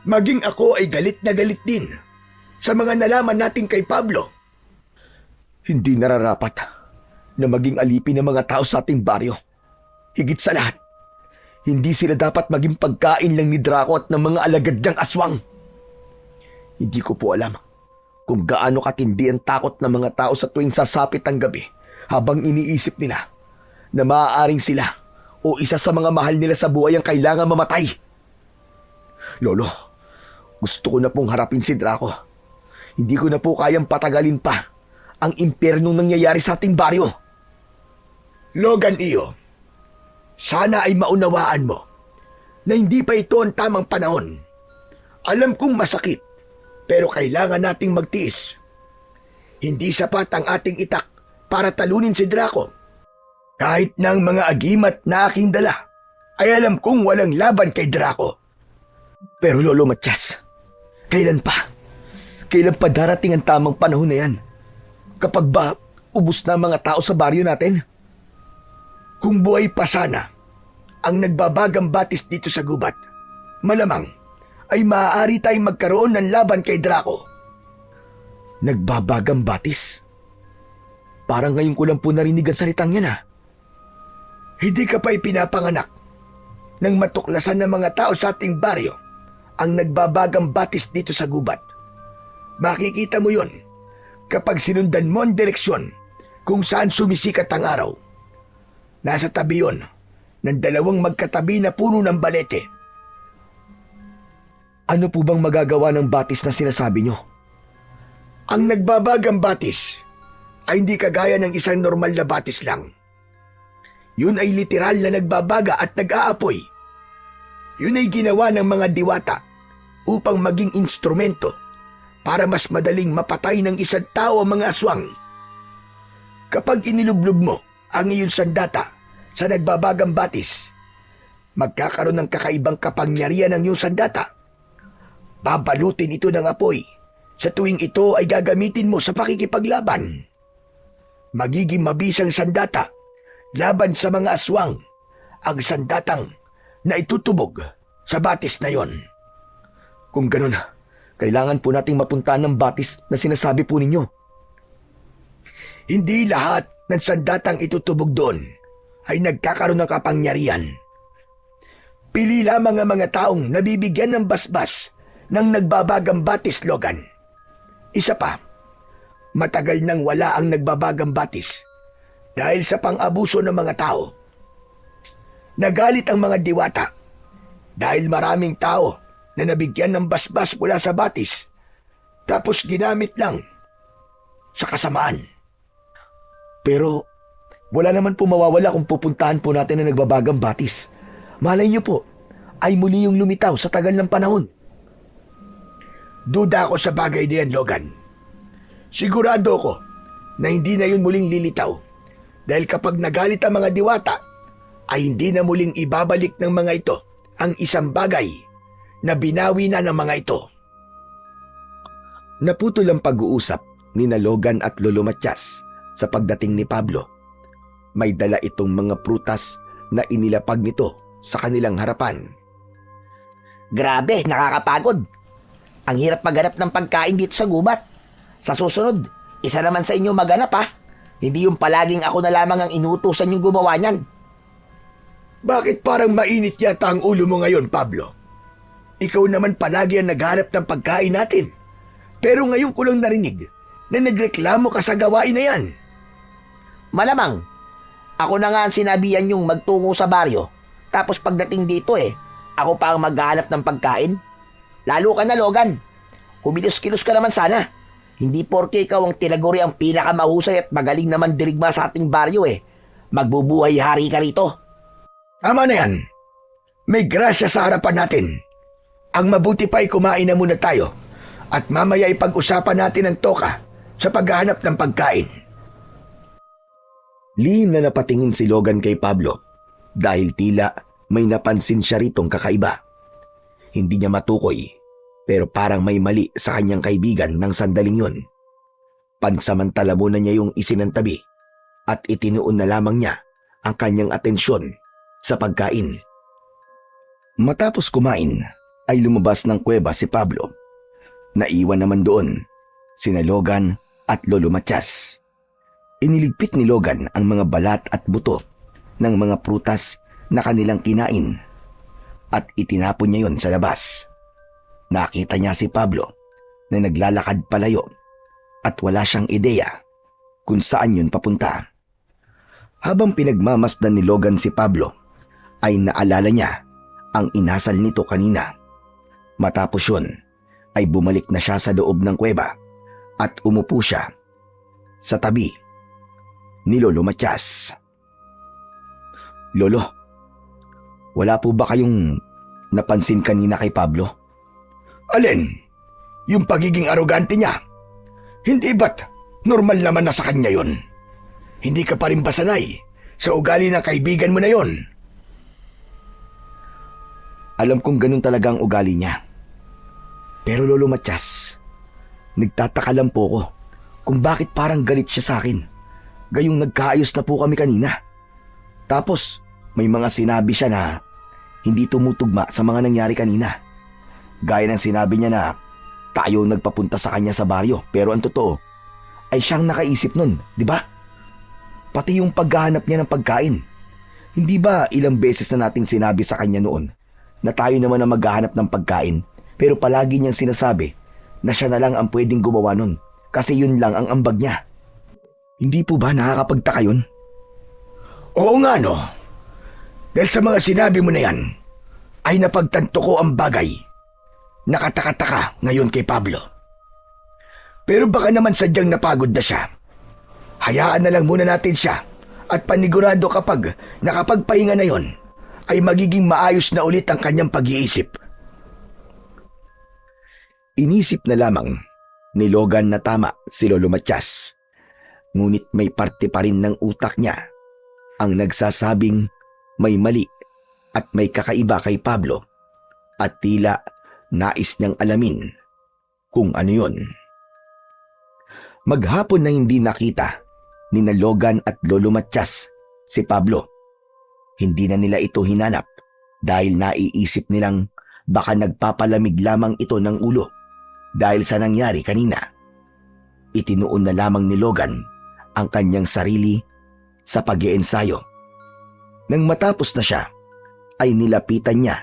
Maging ako ay galit na galit din sa mga nalaman natin kay Pablo. Hindi nararapat na maging alipin ng mga tao sa ating baryo. Higit sa lahat, hindi sila dapat maging pagkain lang ni Draco at ng mga alagad niyang aswang. Hindi ko po alam kung gaano katindi ang takot ng mga tao sa tuwing sasapit ang gabi habang iniisip nila na maaaring sila o isa sa mga mahal nila sa buhay ang kailangan mamatay. Lolo, gusto ko na pong harapin si Draco. Hindi ko na po kayang patagalin pa ang impyernong nangyayari sa ating baryo. Logan Iyo, sana ay maunawaan mo na hindi pa ito ang tamang panahon. Alam kong masakit, pero kailangan nating magtiis. Hindi sapat ang ating itak para talunin si Draco. Kahit ng mga agimat na aking dala, ay alam kong walang laban kay Draco. Pero Lolo Matias, kailan pa? Kailan pa darating ang tamang panahon na yan? Kapag ba ubos na ang mga tao sa baryo natin? Kung buhay pa sana ang nagbabagang batis dito sa gubat, malamang ay maaari tayong magkaroon ng laban kay Draco. Nagbabagang batis? Parang ngayon ko lang po narinig ang salitang yan. Hindi ka pa ipinapanganak. nang matuklasan ng mga tao sa ating baryo ang nagbabagang batis dito sa gubat. Makikita mo yon kapag sinundan mo ang direksyon kung saan sumisikat ang araw. Nasa tabi yon ng dalawang magkatabi na puno ng balete. Ano po bang magagawa ng batis na sinasabi nyo? Ang nagbabagang batis ay hindi kagaya ng isang normal na batis lang. Yun ay literal na nagbabaga at nag-aapoy. Yun ay ginawa ng mga diwata upang maging instrumento para mas madaling mapatay ng isang tao ang mga aswang. Kapag inilublog mo ang iyong sandata sa nagbabagang batis, magkakaroon ng kakaibang kapangyarihan ng iyong sandata. Babalutin ito ng apoy sa tuwing ito ay gagamitin mo sa pakikipaglaban. Magiging mabisang sandata laban sa mga aswang ang sandatang na itutubog sa batis na yon. Kung ganun, kailangan po nating mapuntahan ng batis na sinasabi po ninyo. Hindi lahat ng sandatang itutubog doon ay nagkakaroon ng kapangyarihan. Pili lamang ang mga taong nabibigyan ng basbas ng nagbabagang batis, Logan. Isa pa, matagal nang wala ang nagbabagang batis dahil sa pang-abuso ng mga tao. Nagalit ang mga diwata dahil maraming tao na nabigyan ng basbas mula sa batis tapos ginamit lang sa kasamaan. Pero wala naman po mawawala kung pupuntahan po natin ang nagbabagang batis. Malay nyo po, ay muli yung lumitaw sa tagal ng panahon. Duda ako sa bagay na yan, Logan. Sigurado ko na hindi na yun muling lilitaw dahil kapag nagalit ang mga diwata ay hindi na muling ibabalik ng mga ito ang isang bagay na binawi na ng mga ito. Naputol ang pag-uusap ni na Logan at Lolo Matias sa pagdating ni Pablo. May dala itong mga prutas na inilapag nito sa kanilang harapan. Grabe, nakakapagod. Ang hirap maghanap ng pagkain dito sa gubat. Sa susunod, isa naman sa inyo maghanap ha. Hindi yung palaging ako na lamang ang inutusan yung gumawa niyan. Bakit parang mainit yata ang ulo mo ngayon, Pablo? Ikaw naman palagi ang naghanap ng pagkain natin. Pero ngayon ko lang narinig na nagreklamo ka sa gawain na yan. Malamang, ako na nga ang sinabihan yung magtungo sa baryo. Tapos pagdating dito ako pa ang maghahanap ng pagkain. Lalo ka na, Logan. Kumilos-kilos ka naman sana. Hindi porke ikaw ang tinaguri ang pinakamahusay at magaling naman dirigma sa ating baryo magbubuhay hari ka rito. Tama na yan. May grasya sa harapan natin. Ang mabuti pa ay kumain na muna tayo at mamaya ipag-usapan natin ang toka sa paghahanap ng pagkain. Lihim na napatingin si Logan kay Pablo dahil tila may napansin siya ritong kakaiba. Hindi niya matukoy pero parang may mali sa kanyang kaibigan ng sandaling yun. Pansamantala muna niya yung isinantabi at itinuon na lamang niya ang kanyang atensyon sa pagkain. Matapos kumain ay lumabas ng kuweba si Pablo. Naiwan naman doon sina Logan at Lolo Matias. Iniligpit ni Logan ang mga balat at buto ng mga prutas na kanilang kinain at itinapon niya yon sa labas. Nakita niya si Pablo na naglalakad palayo at wala siyang ideya kung saan yun papunta. Habang pinagmamasdan ni Logan si Pablo, ay naalala niya ang inasal nito kanina. Matapos yun, ay bumalik na siya sa loob ng kuweba at umupo siya sa tabi ni Lolo Matias. Lolo, wala po ba kayong napansin kanina kay Pablo? Alin? Yung pagiging arogante niya? Hindi ba't normal naman na sa kanya yon? Hindi ka pa rin ba sanay sa ugali ng kaibigan mo na yon? Alam kong ganun talaga ang ugali niya. Pero Lolo Matias, nagtataka lang po ko kung bakit parang galit siya sa akin. Gayong nagkaayos na po kami kanina. Tapos may mga sinabi siya na hindi tumutugma sa mga nangyari kanina. Gaya ng sinabi niya na tayo nagpapunta sa kanya sa baryo, pero ang totoo ay siyang nakaisip nun, di ba? Pati yung paghahanap niya ng pagkain. Hindi ba ilang beses na nating sinabi sa kanya noon na tayo naman ang maghahanap ng pagkain, pero palagi niyang sinasabi na siya na lang ang pwedeng gumawa nun kasi yun lang ang ambag niya. Hindi po ba nakakapagtaka yun? Oo nga no. Dahil sa mga sinabi mo na yan, ay napagtanto ko ang bagay. Nakataka-taka ngayon kay Pablo. Pero baka naman sadyang napagod na siya. Hayaan na lang muna natin siya at panigurado kapag nakapagpahinga na yon, ay magiging maayos na ulit ang kanyang pag-iisip. Inisip na lamang ni Logan na tama si Lolo Matias. Ngunit may parte pa rin ng utak niya ang nagsasabing may mali at may kakaiba kay Pablo at tila nais niyang alamin kung ano yun. Maghapon na hindi nakita ni na Logan at Lolo Matias si Pablo. Hindi na nila ito hinanap dahil naiisip nilang baka nagpapalamig lamang ito ng ulo dahil sa nangyari kanina. Itinuon na lamang ni Logan ang kanyang sarili sa pag-iensayo. Nang matapos na siya, ay nilapitan niya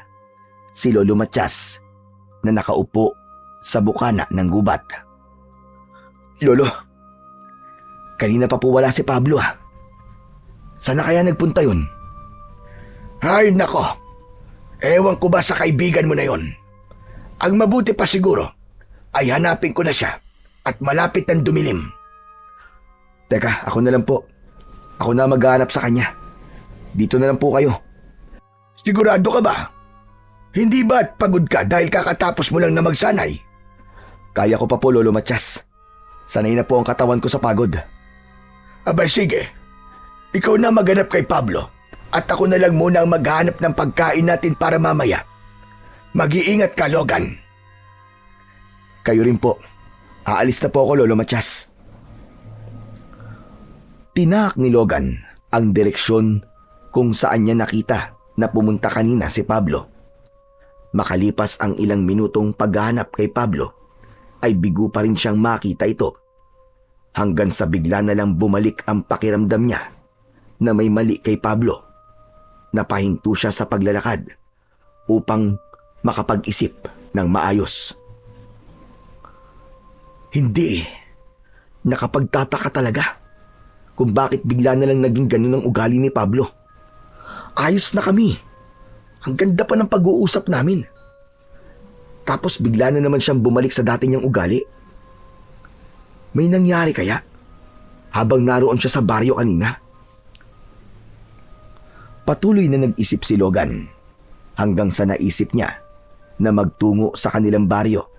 si Lolo Matias na nakaupo sa bukana ng gubat. Lolo, Kanina pa po wala si Pablo ah. Sana kaya nagpunta yun? ay nako. Ewan ko ba sa kaibigan mo na yon. Ang mabuti pa siguro ay hanapin ko na siya at malapit ng dumilim. Teka, ako na lang po. Ako na maghahanap sa kanya. Dito na lang po kayo. Sigurado ka ba? Hindi ba't pagod ka dahil kakatapos mo lang na magsanay? Kaya ko pa po, Lolo Matias. Sanay na po ang katawan ko sa pagod. Abay sige, ikaw na maghanap kay Pablo at ako na lang muna ang maghanap ng pagkain natin para mamaya. Mag-iingat ka, Logan. Kayo rin po. Aalis na po ako, Lolo Matias. Tinaak ni Logan ang direksyon kung saan niya nakita na pumunta kanina si Pablo. Makalipas ang ilang minutong paghahanap kay Pablo, ay bigo pa rin siyang makita ito. Hanggang sa bigla na lang bumalik ang pakiramdam niya na may mali kay Pablo. Napahinto siya sa paglalakad upang makapag-isip ng maayos. Hindi. Nakapagtataka talaga kung bakit bigla na lang naging ganun ang ugali ni Pablo. Ayos na kami. Ang ganda pa ng pag-uusap namin. Tapos bigla na naman siyang bumalik sa dati niyang ugali. May nangyari kaya habang naroon siya sa baryo kanina? Patuloy na nag-isip si Logan hanggang sa naisip niya na magtungo sa kanilang baryo.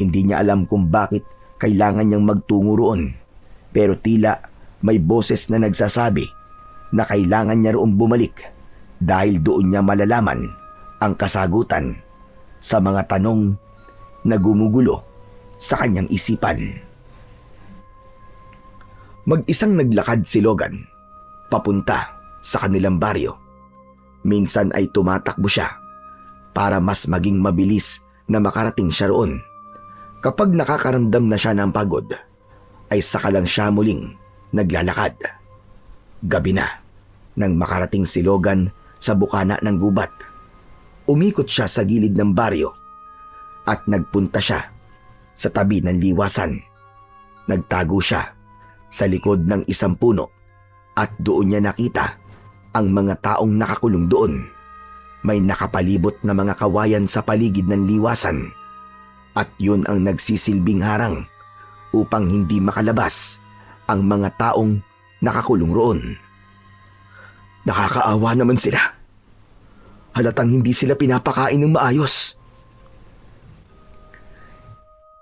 Hindi niya alam kung bakit kailangan niyang magtungo roon, pero tila may boses na nagsasabi na kailangan niya roon bumalik dahil doon niya malalaman ang kasagutan sa mga tanong na gumugulo sa kanyang isipan. Mag-isang naglakad si Logan papunta sa kanilang baryo. Minsan ay tumatakbo siya para mas maging mabilis na makarating siya roon. Kapag nakakaramdam na siya ng pagod, ay saka lang siya muling naglalakad. Gabi na nang makarating si Logan sa bukana ng gubat. Umikot siya sa gilid ng baryo at nagpunta siya sa tabi ng liwasan. Nagtago siya sa likod ng isang puno at doon niya nakita ang mga taong nakakulong doon. May nakapalibot na mga kawayan sa paligid ng liwasan at yun ang nagsisilbing harang upang hindi makalabas ang mga taong nakakulong roon. Nakakaawa naman sila. Halatang hindi sila pinapakain ng maayos.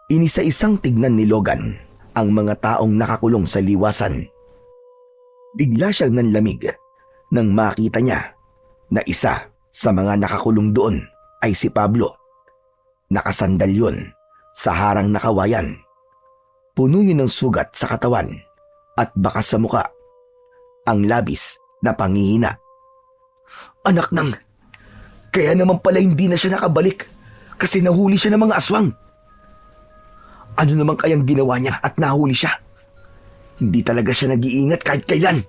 Inisa-isang tignan ni Logan ang mga taong nakakulong sa liwasan. Bigla siyang nanlamig nang makita niya na isa sa mga nakakulong doon ay si Pablo. Nakasandal yun sa harang na kawayan. Puno yun ng sugat sa katawan at bakas sa muka. Ang labis na panghihina. Anak nang, kaya naman pala hindi na siya nakabalik kasi nahuli siya ng mga aswang. Ano naman kayang ginawa niya at nahuli siya? Hindi talaga siya nag-iingat kahit kailan.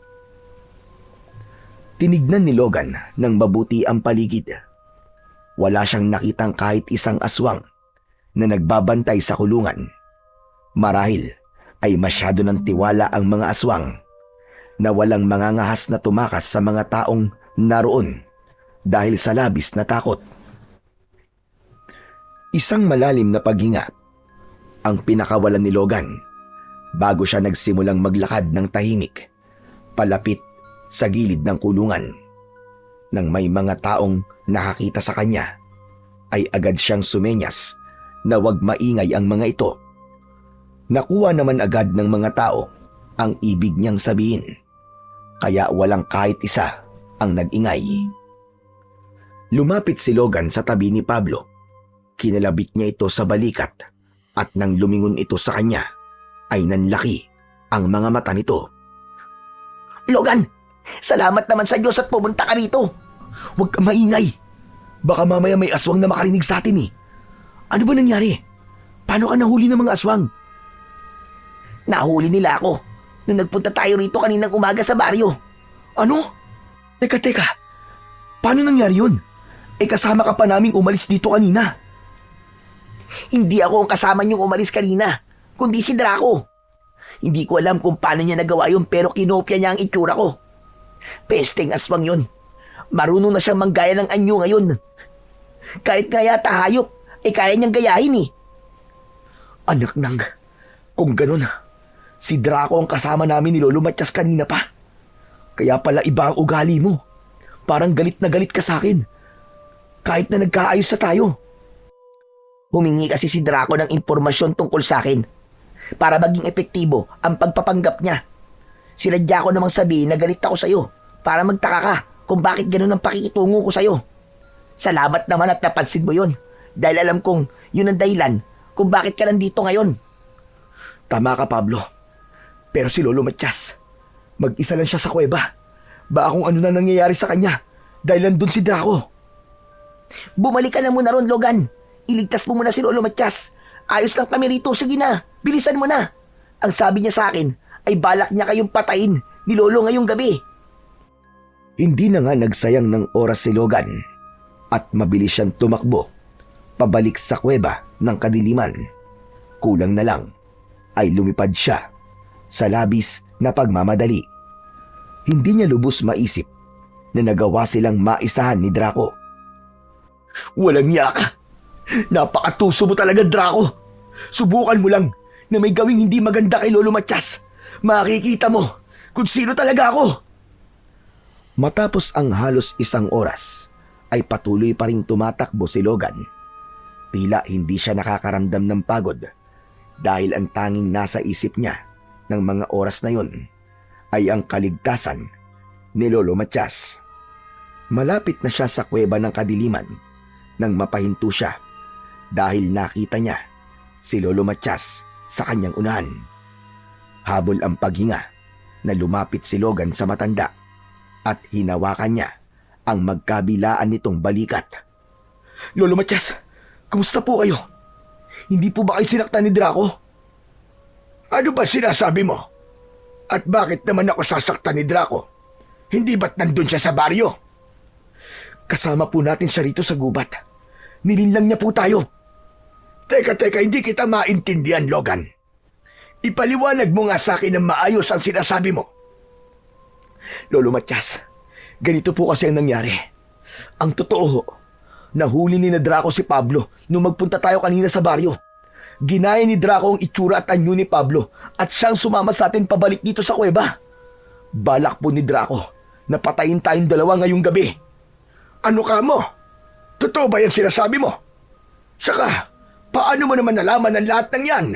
Tinignan ni Logan ng mabuti ang paligid. Wala siyang nakitang kahit isang aswang na nagbabantay sa kulungan. Marahil ay masyado ng tiwala ang mga aswang na walang mangangahas na tumakas sa mga taong naroon dahil sa labis na takot. Isang malalim na paghinga ang pinakawalan ni Logan bago siya nagsimulang maglakad ng tahimik palapit sa gilid ng kulungan. Nang may mga taong nakakita sa kanya, ay agad siyang sumenyas na huwag maingay ang mga ito. Nakuha naman agad ng mga tao ang ibig niyang sabihin, kaya walang kahit isa ang nag-ingay. Lumapit si Logan sa tabi ni Pablo. Kinalabit niya ito sa balikat at nang lumingon ito sa kanya, ay nanlaki ang mga mata nito. Logan, salamat naman sa Diyos at pumunta ka rito. Huwag kang maingay. Baka mamaya may aswang na makarinig sa atin eh. Ano ba nangyari? Paano ka nahuli ng mga aswang? Nahuli nila ako nung nagpunta tayo rito kaninang umaga sa baryo. Ano? Teka. Paano nangyari yun? Kasama ka pa naming umalis dito kanina. Hindi ako ang kasama niyong umalis kanina, kundi si Draco. Hindi ko alam kung paano niya nagawa yun pero kinopya niya ang itsura ko. Pesteng aswang yun. Marunong na siyang manggaya ng anyo ngayon. Kahit nga yata hayop, kaya niyang gayahin eh. Anak nang, kung ganun, si Draco ang kasama namin ni Lolo Matias kanina pa. Kaya pala iba ang ugali mo. Parang galit na galit ka sa akin. Kahit na nagkaayos sa tayo. Humingi kasi si Draco ng impormasyon tungkol sa akin para maging epektibo ang pagpapanggap niya. Sinadya ko namang sabihin na galit ako sa'yo para magtaka ka kung bakit ganun ang pakikitungo ko sa'yo. Salamat naman at napansin mo yun dahil alam kong yun ang dahilan kung bakit ka nandito ngayon. Tama ka, Pablo. Pero si Lolo Matias, mag-isa lang siya sa kuweba. Baka kung ano na nangyayari sa kanya dahil nandun si Draco. Bumalik ka na muna ron, Logan. Iligtas mo muna si Lolo Matias. Ayos lang kami rito. Sige na, bilisan mo na. Ang sabi niya sa akin ay balak niya kayong patayin ni Lolo ngayong gabi. Hindi na nga nagsayang ng oras si Logan at mabilis siyang tumakbo pabalik sa kuweba ng kadiliman. Kulang na lang ay lumipad siya sa labis na pagmamadali. Hindi niya lubos maisip na nagawa silang maisahan ni Draco. Walang niya ka! Napakatuso mo talaga, Draco! Subukan mo lang na may gawing hindi maganda kay Lolo Matias. Makikita mo kung sino talaga ako! Matapos ang halos isang oras, ay patuloy pa ring tumatakbo si Logan. Tila hindi siya nakakaramdam ng pagod dahil ang tanging nasa isip niya ng mga oras na yon ay ang kaligtasan ni Lolo Matias. Malapit na siya sa kuweba ng kadiliman nang mapahinto siya dahil nakita niya si Lolo Matias sa kanyang unahan. Habol ang paghinga na lumapit si Logan sa matanda at hinawakan niya ang magkabilaan nitong balikat. Lolo Matias, kumusta po kayo? Hindi po ba kayo sinaktan ni Draco? Ano ba sinasabi mo? At bakit naman ako sasaktan ni Draco? Hindi ba't nandun siya sa baryo? Kasama po natin siya rito sa gubat. Nilinlang niya po tayo. Teka, hindi kita maintindihan, Logan. Ipaliwanag mo nga sa akin ng maayos ang sinasabi mo. Lolo Matias, ganito po kasi ang nangyari. Ang totoo, nahuli ni na Draco si Pablo nung magpunta tayo kanina sa baryo. Ginaya ni Draco ang itsura at anyo ni Pablo at siyang sumama sa atin pabalik dito sa kuweba. Balak po ni Draco na patayin tayong dalawa ngayong gabi. Ano ka mo? Totoo ba yung sinasabi mo? Saka, paano mo naman nalaman ang lahat ng yan?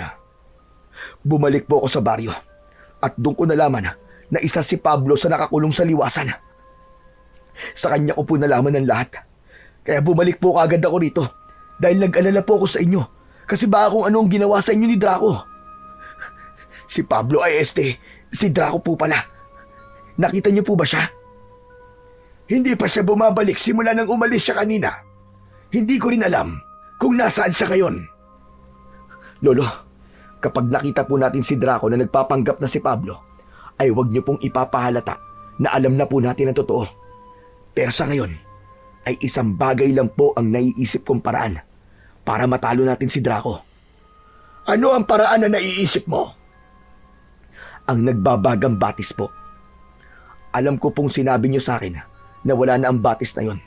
Bumalik po ako sa baryo at doon ko nalaman na isa si Pablo sa nakakulong sa liwasan. Sa kanya ko po nalaman ang lahat. Kaya bumalik po agad ako rito dahil nag-alala po ako sa inyo kasi baka kung ano ang ginawa sa inyo ni Draco. Si Pablo ay si Draco po pala. Nakita niyo po ba siya? Hindi pa siya bumabalik simula nang umalis siya kanina. Hindi ko rin alam kung nasaan siya ngayon. Lolo, kapag nakita po natin si Draco na nagpapanggap na si Pablo, ay huwag niyo pong ipapahalata na alam na po natin ang totoo. Pero sa ngayon, ay isang bagay lang po ang naiisip kong paraan para matalo natin si Draco. Ano ang paraan na naiisip mo? Ang nagbabagang batis po. Alam ko pong sinabi niyo sa akin na wala na ang batis na yon.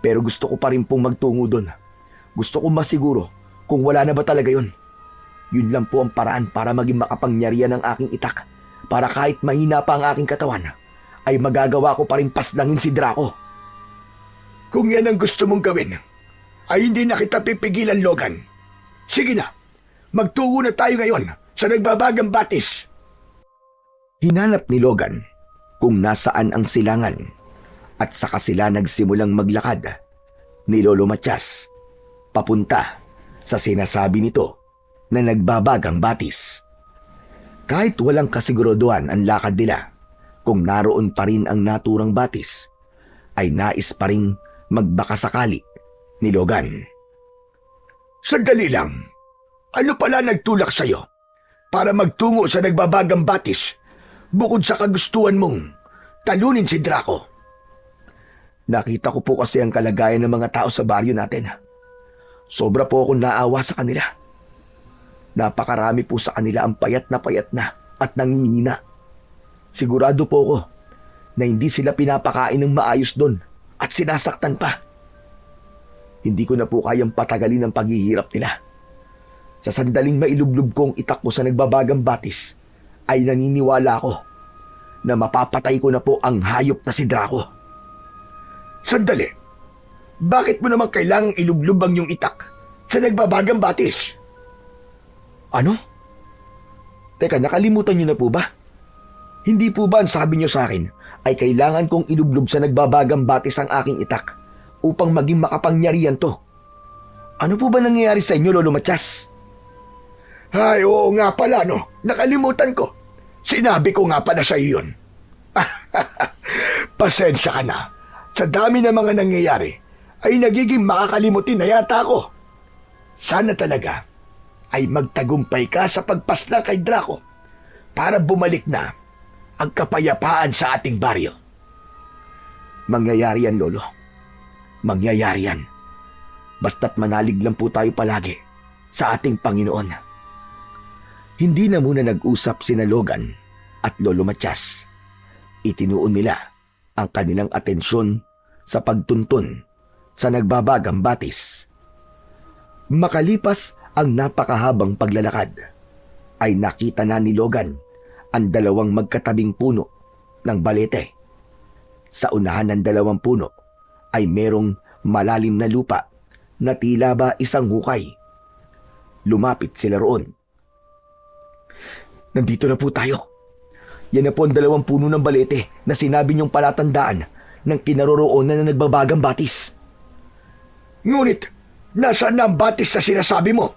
Pero gusto ko pa rin pong magtungo doon. Gusto ko masiguro kung wala na ba talaga yon. Yun lang po ang paraan para maging makapangyarihan ng aking itak. Para kahit mahina pa ang aking katawan, ay magagawa ko pa rin paslangin si Draco. Kung yan ang gusto mong gawin, ay hindi na kita pipigilan, Logan. Sige na, magtungo na tayo ngayon sa nagbabagang batis. Hinanap ni Logan kung nasaan ang silangan at saka sila nagsimulang maglakad ni Lolo Matias papunta sa sinasabi nito na nagbabagang batis. Kahit walang kasiguraduhan ang lakad nila kung naroon pa rin ang naturang batis, ay nais pa rin magbakasakali ni Logan. Sandali lang, ano pala nagtulak sa'yo para magtungo sa nagbabagang batis bukod sa kagustuhan mong talunin si Draco? Nakita ko po kasi ang kalagayan ng mga tao sa baryo natin. Sobra po akong naawa sa kanila. Napakarami po sa kanila ang payat na at nangihina. Sigurado po ako na hindi sila pinapakain ng maayos doon at sinasaktan pa. Hindi ko na po kayang patagalin ang paghihirap nila. Sa sandaling mailublob kong itakbo sa nagbabagang batis, ay naniniwala ko na mapapatay ko na po ang hayop na si Draco. Sandali, bakit mo naman kailangang ilublob ang iyong itak sa nagbabagang batis? Ano? Teka, nakalimutan niyo na po ba? Hindi po ba ang sabi niyo sa akin ay kailangan kong ilublob sa nagbabagang batis ang aking itak upang maging makapangyarihan to? Ano po ba nangyayari sa inyo, Lolo Matias? Ay, oo nga pala, no. Nakalimutan ko. Sinabi ko nga pala sa iyo yun. Pasensya ka na. Sa dami ng mga nangyayari, ay nagiging makakalimutin na yata ako. Sana talaga ay magtagumpay ka sa pagpaslang kay Draco para bumalik na ang kapayapaan sa ating baryo. Mangyayari yan, Lolo. Mangyayari yan. Basta't manalig lang po tayo palagi sa ating Panginoon. Hindi na muna nag-usap sina Logan at Lolo Matias. Itinuon nila ang kanilang atensyon sa pagtuntun sa nagbabagang batis. Makalipas ang napakahabang paglalakad, ay nakita na ni Logan ang dalawang magkatabing puno ng balete. Sa unahan ng dalawang puno ay merong malalim na lupa na tila ba isang hukay. Lumapit sila roon. Nandito na po tayo. Yan na po ang dalawang puno ng balete na sinabi niyong palatandaan ng kinaroroonan na nagbabagang batis. Ngunit, nasaan na ang batis na sinasabi mo?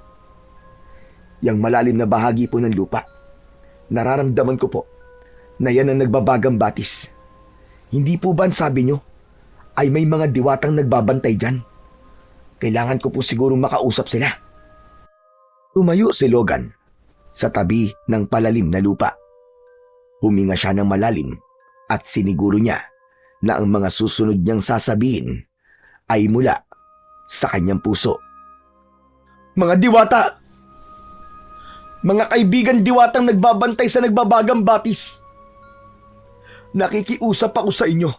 Yang malalim na bahagi po ng lupa. Nararamdaman ko po na yan ang nagbabagang batis. Hindi po ba ang sabi niyo ay may mga diwatang nagbabantay dyan? Kailangan ko po sigurong makausap sila. Tumayo si Logan sa tabi ng palalim na lupa. Huminga siya ng malalim at siniguro niya na ang mga susunod niyang sasabihin ay mula sa kanyang puso. Mga diwata! Mga kaibigan diwatang nagbabantay sa nagbabagang batis. Nakikiusap ako sa inyo.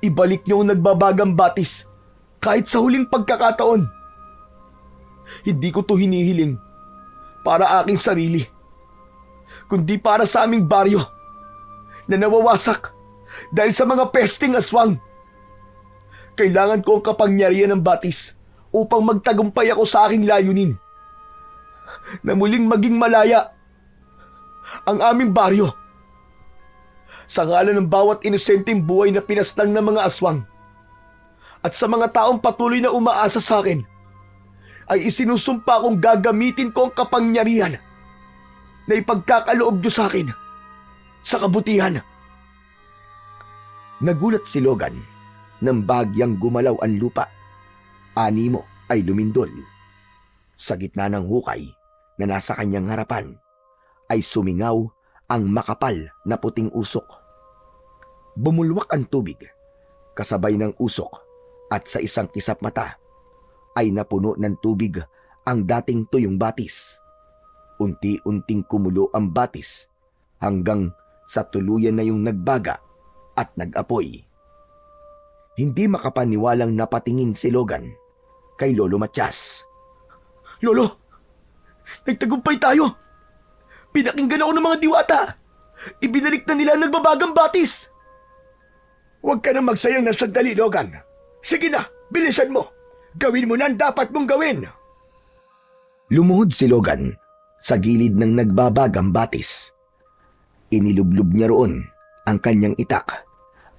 Ibalik niyo ang nagbabagang batis kahit sa huling pagkakataon. Hindi ko to hinihiling para aking sarili, kundi para sa aming baryo na nawawasak dahil sa mga pesting aswang. Kailangan ko ang kapangyarihan ng batis upang magtagumpay ako sa aking layunin na muling maging malaya ang aming baryo. Sa ngalan ng bawat inosenteng buhay na pinaslang ng mga aswang at sa mga taong patuloy na umaasa sa akin, ay isinusumpa kong gagamitin ko ang kapangyarihan na ipagkakaloob niyo sa akin sa kabutihan. Nagulat si Logan nang bagyang gumalaw ang lupa. Animo ay lumindol. Sa gitna ng hukay na nasa kanyang harapan ay sumingaw ang makapal na puting usok. Bumulwak ang tubig Kasabay ng usok at sa isang kisap mata ay napuno ng tubig ang dating tuyong batis. Unti-unting kumulo ang batis hanggang sa tuluyan na yung nagbaga at nag-apoy. Hindi makapaniwalang napatingin si Logan kay Lolo Matias. Lolo, nagtagumpay tayo. Pinakinggan ako ng mga diwata. Ibinalik na nila ang nagbabagang batis. Huwag ka na magsayang ng sandali, Logan. Sige na, bilisan mo. Gawin mo na ang dapat mong gawin. Lumuhod si Logan sa gilid ng nagbabagang batis. Inilublob niya roon ang kanyang itak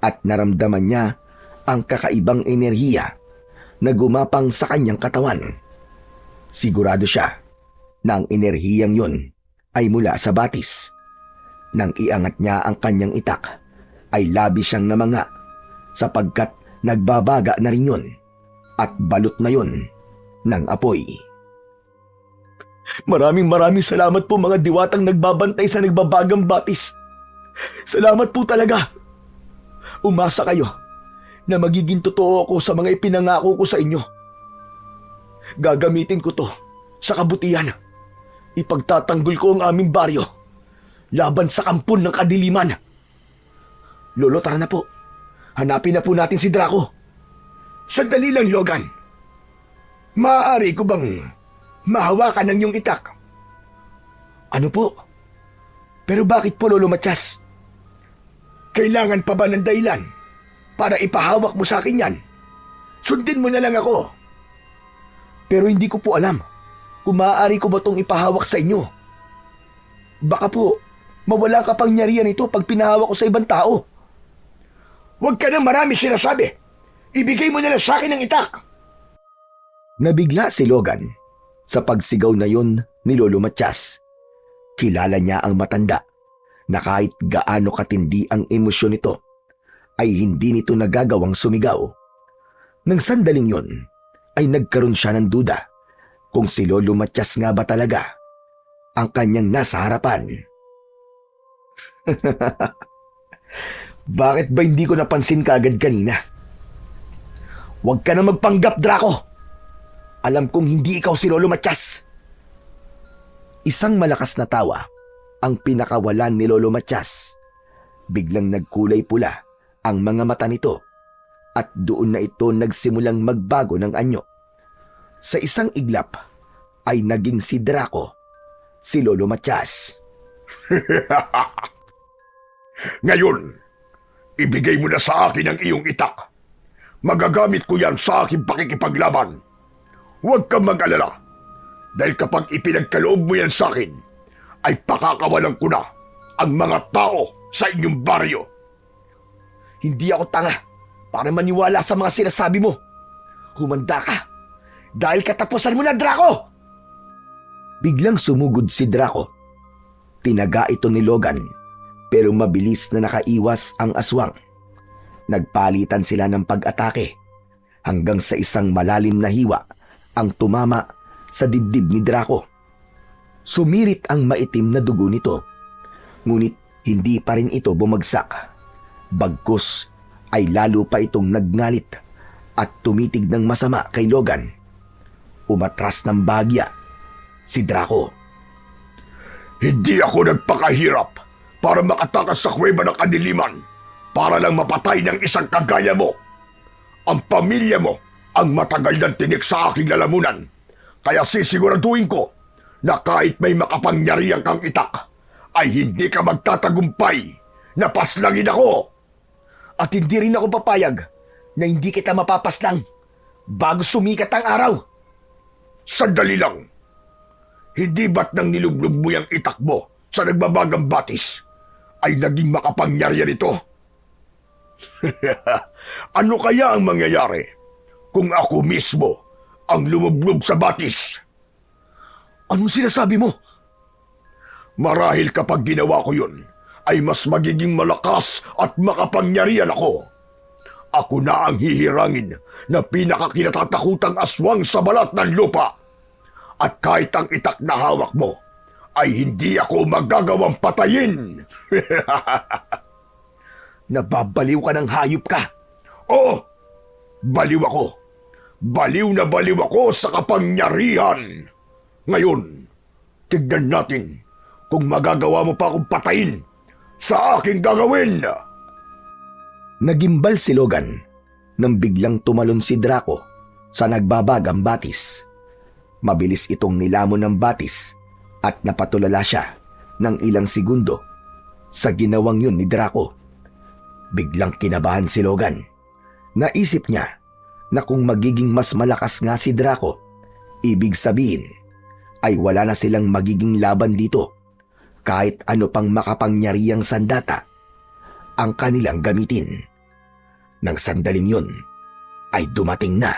at naramdaman niya ang kakaibang enerhiya na gumapang sa kanyang katawan. Sigurado siya na ang enerhiyang yun ay mula sa batis. Nang iangat niya ang kanyang itak, ay labis siyang namanga sapagkat nagbabaga na rin yun at balot na yun ng apoy. Maraming salamat po mga diwatang nagbabantay sa nagbabagang batis. Salamat po talaga. Umasa kayo na magiging totoo ako sa mga ipinangako ko sa inyo. Gagamitin ko to sa kabutihan. Ipagtatanggol ko ang aming baryo laban sa kampon ng kadiliman. Lolo, tara na po. Hanapin na po natin si Draco. Sandali lang, Logan. Maaari ko bang mahawakan ng iyong itak? Ano po? Pero bakit po, Lolo Matias? Kailangan pa ba ng dahilan para ipahawak mo sa akin yan? Sundin mo na lang ako. Pero hindi ko po alam kung maaari ko ba itong ipahawak sa inyo. Baka po, mawala kapangyarihan ito pag pinahawak ko sa ibang tao. Huwag ka nang marami sinasabi. Ibigay mo na lang sa akin ang itak. Nabigla si Logan sa pagsigaw na yun ni Lolo Matias. Kilala niya ang matanda na kahit gaano katindi ang emosyon nito, ay hindi nito nagagawang sumigaw. Nang sandaling yun, ay nagkaroon siya ng duda kung si Lolo Matias nga ba talaga ang kanyang nasa harapan. Bakit ba hindi ko napansin kaagad kanina? Huwag ka na magpanggap, Draco. Alam kong hindi ikaw si Lolo Matias. Isang malakas na tawa ang pinakawalan ni Lolo Matias. Biglang nagkulay pula ang mga mata nito at doon na ito nagsimulang magbago ng anyo. Sa isang iglap ay naging si Draco, si Lolo Matias. Ngayon, ibigay mo na sa akin ang iyong itak. Magagamit ko yan sa aking pakikipaglaban. Huwag kang mag-alala. Dahil kapag ipinagkaloob mo yan sa akin, ay pakakawalan ko na ang mga tao sa inyong baryo. Hindi ako tanga para maniwala sa mga sinasabi mo. Humanda ka. Dahil katapusan mo na, Draco! Biglang sumugod si Draco. Tinaga ito ni Logan, pero mabilis na nakaiwas ang aswang. Nagpalitan sila ng pag-atake hanggang sa isang malalim na hiwa ang tumama sa dibdib ni Draco. Sumirit ang maitim na dugo nito, ngunit hindi pa rin ito bumagsak. Bagkus ay lalo pa itong nagngalit at tumitig ng masama kay Logan. Umatras ng bahagya si Draco. Hindi ako nagpakahirap para makatakas sa kuweba ng kadiliman para lang mapatay ng isang kagaya mo. Ang pamilya mo ang matagal ng tinik sa aking lalamunan, kaya sisiguraduhin ko na kahit may makapangyarihan kang itak, ay hindi ka magtatagumpay na paslangin ako. At hindi rin ako papayag na hindi kita mapapaslang bago sumikat ang araw. Sandali lang. Hindi ba't nang nilublob mo yung itak mo sa nagbabagang batis ay naging makapangyarihan ito? Ano kaya ang mangyayari kung ako mismo ang lumublob sa batis? Anong sinasabi mo? Marahil kapag ginawa ko yun, ay mas magiging malakas at makapangyarihan ako. Ako na ang hihirangin na pinakakinatatakutang aswang sa balat ng lupa. At kahit ang itak na hawak mo, ay hindi ako magagawang patayin. Nababaliw ka ng hayop ka. Oo, baliw ako. Baliw na baliw ako sa kapangyarihan. Ngayon, tignan natin kung magagawa mo pa akong patayin sa aking gagawin. Nagimbal si Logan nang biglang tumalon si Draco sa nagbabagang batis. Mabilis itong nilamon ng batis at napatulala siya ng ilang segundo sa ginawang yun ni Draco. Biglang kinabahan si Logan. Naisip niya na kung magiging mas malakas nga si Draco, ibig sabihin ay wala na silang magiging laban dito kahit ano pang makapangyarihang sandata ang kanilang gamitin. Nang sandaling yun ay dumating na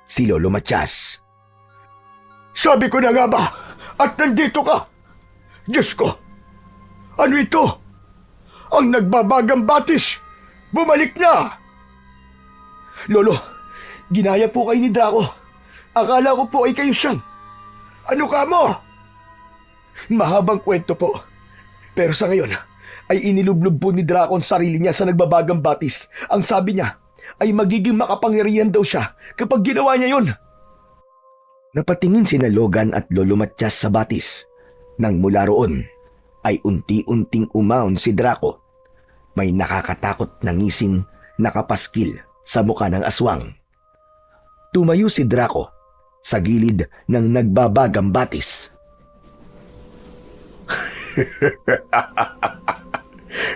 si Lolo Matias. Sabi ko na nga ba at nandito ka? Diyos ko, ano ito? Ang nagbabagang batis, bumalik na! Lolo, ginaya po kayo ni Draco. Akala ko po ay kayo siyang. Ano ka mo? Mahabang kwento po. Pero sa ngayon, ay inilublob po ni Draco ang sarili niya sa nagbabagang batis. Ang sabi niya ay magiging makapangyarihan daw siya kapag ginawa niya yon. Napatingin sina Logan at Lolo Matias sa batis. Nang mula roon, ay unti-unting umahon si Draco. May nakakatakot na ngising nakapaskil sa mukha ng aswang. Tumayo si Draco sa gilid ng nagbabagang batis.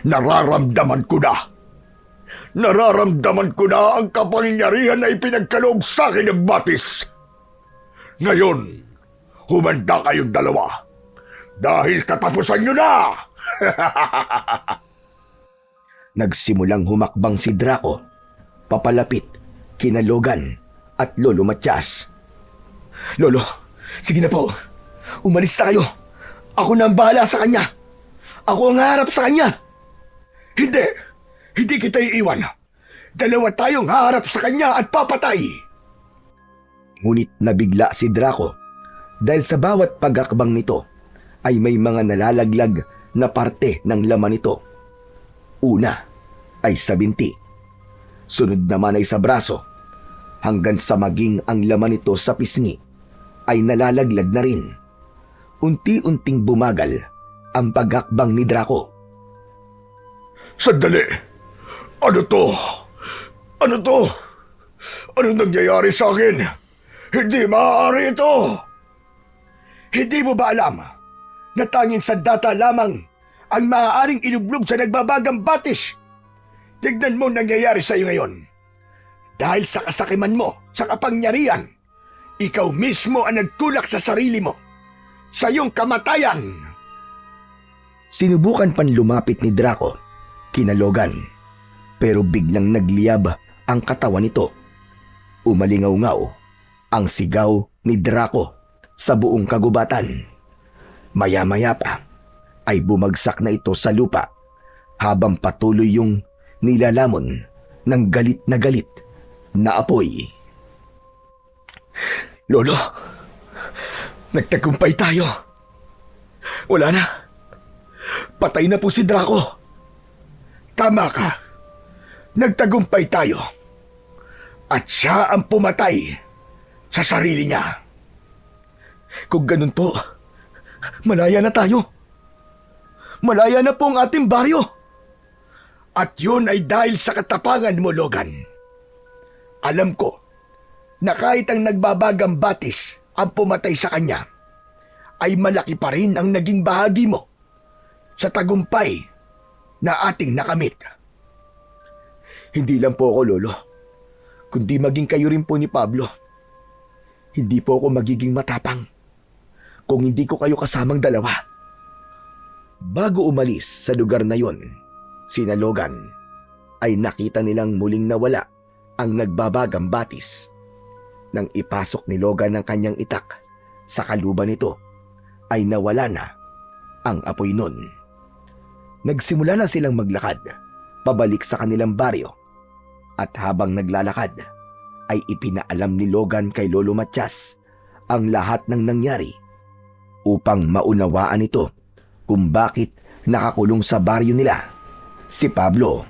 Nararamdaman ko na. Nararamdaman ko na ang kapangyarihan na ipinagkaloob sa akin ng batis. Ngayon, humanda kayong dalawa. Dahil katapusan nyo na! Nagsimulang humakbang si Draco, papalapit kina Logan at Lolo Matias. Lolo, sige na po. Umalis na kayo. Ako na ang bahala sa kanya. Ako ang haharap sa kanya. Hindi! Hindi kita iiwan. Dalawa tayong haharap sa kanya at papatay. Ngunit nabigla si Draco dahil sa bawat pagakbang nito ay may mga nalalaglag na parte ng laman nito. Una ay sa binti. Sunod naman ay sa braso. Hanggang sa maging ang laman nito sa pisngi ay nalalaglag na rin. Unti-unting bumagal ang paghakbang ni Draco. Sandali! Ano to? Ano to? Ano nangyayari sa akin? Hindi maaari ito! Hindi mo ba alam na tanging sandata lamang ang maaaring ilublob sa nagbabagang batis? Tignan mo nangyayari sa iyo ngayon. Dahil sa kasakiman mo, sa kapangyarihan, ikaw mismo ang nagtulak sa sarili mo, sa iyong kamatayan. Sinubukan pan lumapit ni Draco kina Logan, pero biglang nagliyab ang katawan nito. Umalingaw-ngaw ang sigaw ni Draco sa buong kagubatan. Maya-maya pa ay bumagsak na ito sa lupa habang patuloy yung nilalamon ng galit na apoy. Lolo, nagtagumpay tayo. Wala na. Patay na po si Draco. Tama ka. Nagtagumpay tayo. At siya ang pumatay sa sarili niya. Kung ganun po, malaya na tayo. Malaya na po ang ating baryo. At yun ay dahil sa katapangan mo, Logan. Alam ko na kahit ang nagbabagang batis ang pumatay sa kanya, ay malaki pa rin ang naging bahagi mo sa tagumpay na ating nakamit. Hindi lang po ako, Lolo, kundi maging kayo rin po ni Pablo. Hindi po ako magiging matapang kung hindi ko kayo kasamang dalawa. Bago umalis sa lugar na yon, sina Logan ay nakita nilang muling nawala ang nagbabagang batis. Nang ipasok ni Logan ang kanyang itak sa kaluban nito, ay nawala na ang apoy nun. Nagsimula na silang maglakad pabalik sa kanilang baryo, at habang naglalakad ay ipinaalam ni Logan kay Lolo Matias ang lahat ng nangyari upang maunawaan ito kung bakit nakakulong sa baryo nila si Pablo.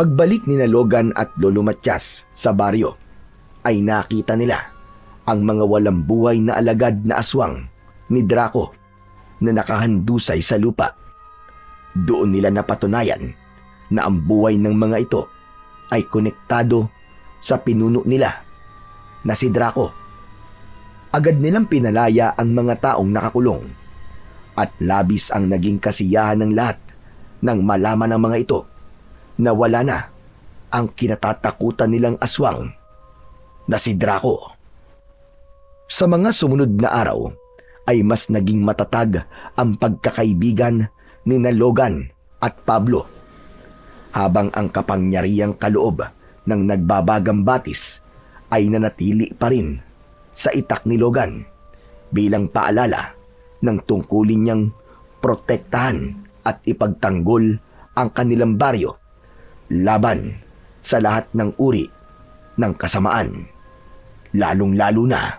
Pagbalik ni Logan at Lolo Matias sa baryo, ay nakita nila ang mga walang buhay na alagad na aswang ni Draco na nakahandusay sa lupa. Doon nila napatunayan na ang buhay ng mga ito ay konektado sa pinuno nila na si Draco. Agad nilang pinalaya ang mga taong nakakulong at labis ang naging kasiyahan ng lahat nang malaman ng mga ito na wala na ang kinatatakutan nilang aswang na si Draco. Sa mga sumunod na araw ay mas naging matatag ang pagkakaibigan ni Logan at Pablo, habang ang kapangyarihang kaloob ng nagbabagang batis ay nanatili pa rin sa itak ni Logan bilang paalala ng tungkulin niyang protektahan at ipagtanggol ang kanilang baryo laban sa lahat ng uri ng kasamaan, lalong-lalo na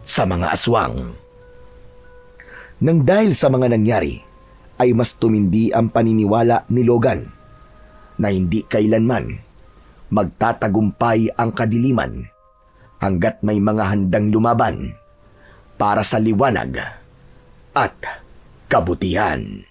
sa mga aswang. Nang dahil sa mga nangyari, ay mas tumindi ang paniniwala ni Logan na hindi kailanman magtatagumpay ang kadiliman hanggat may mga handang lumaban para sa liwanag at kabutihan.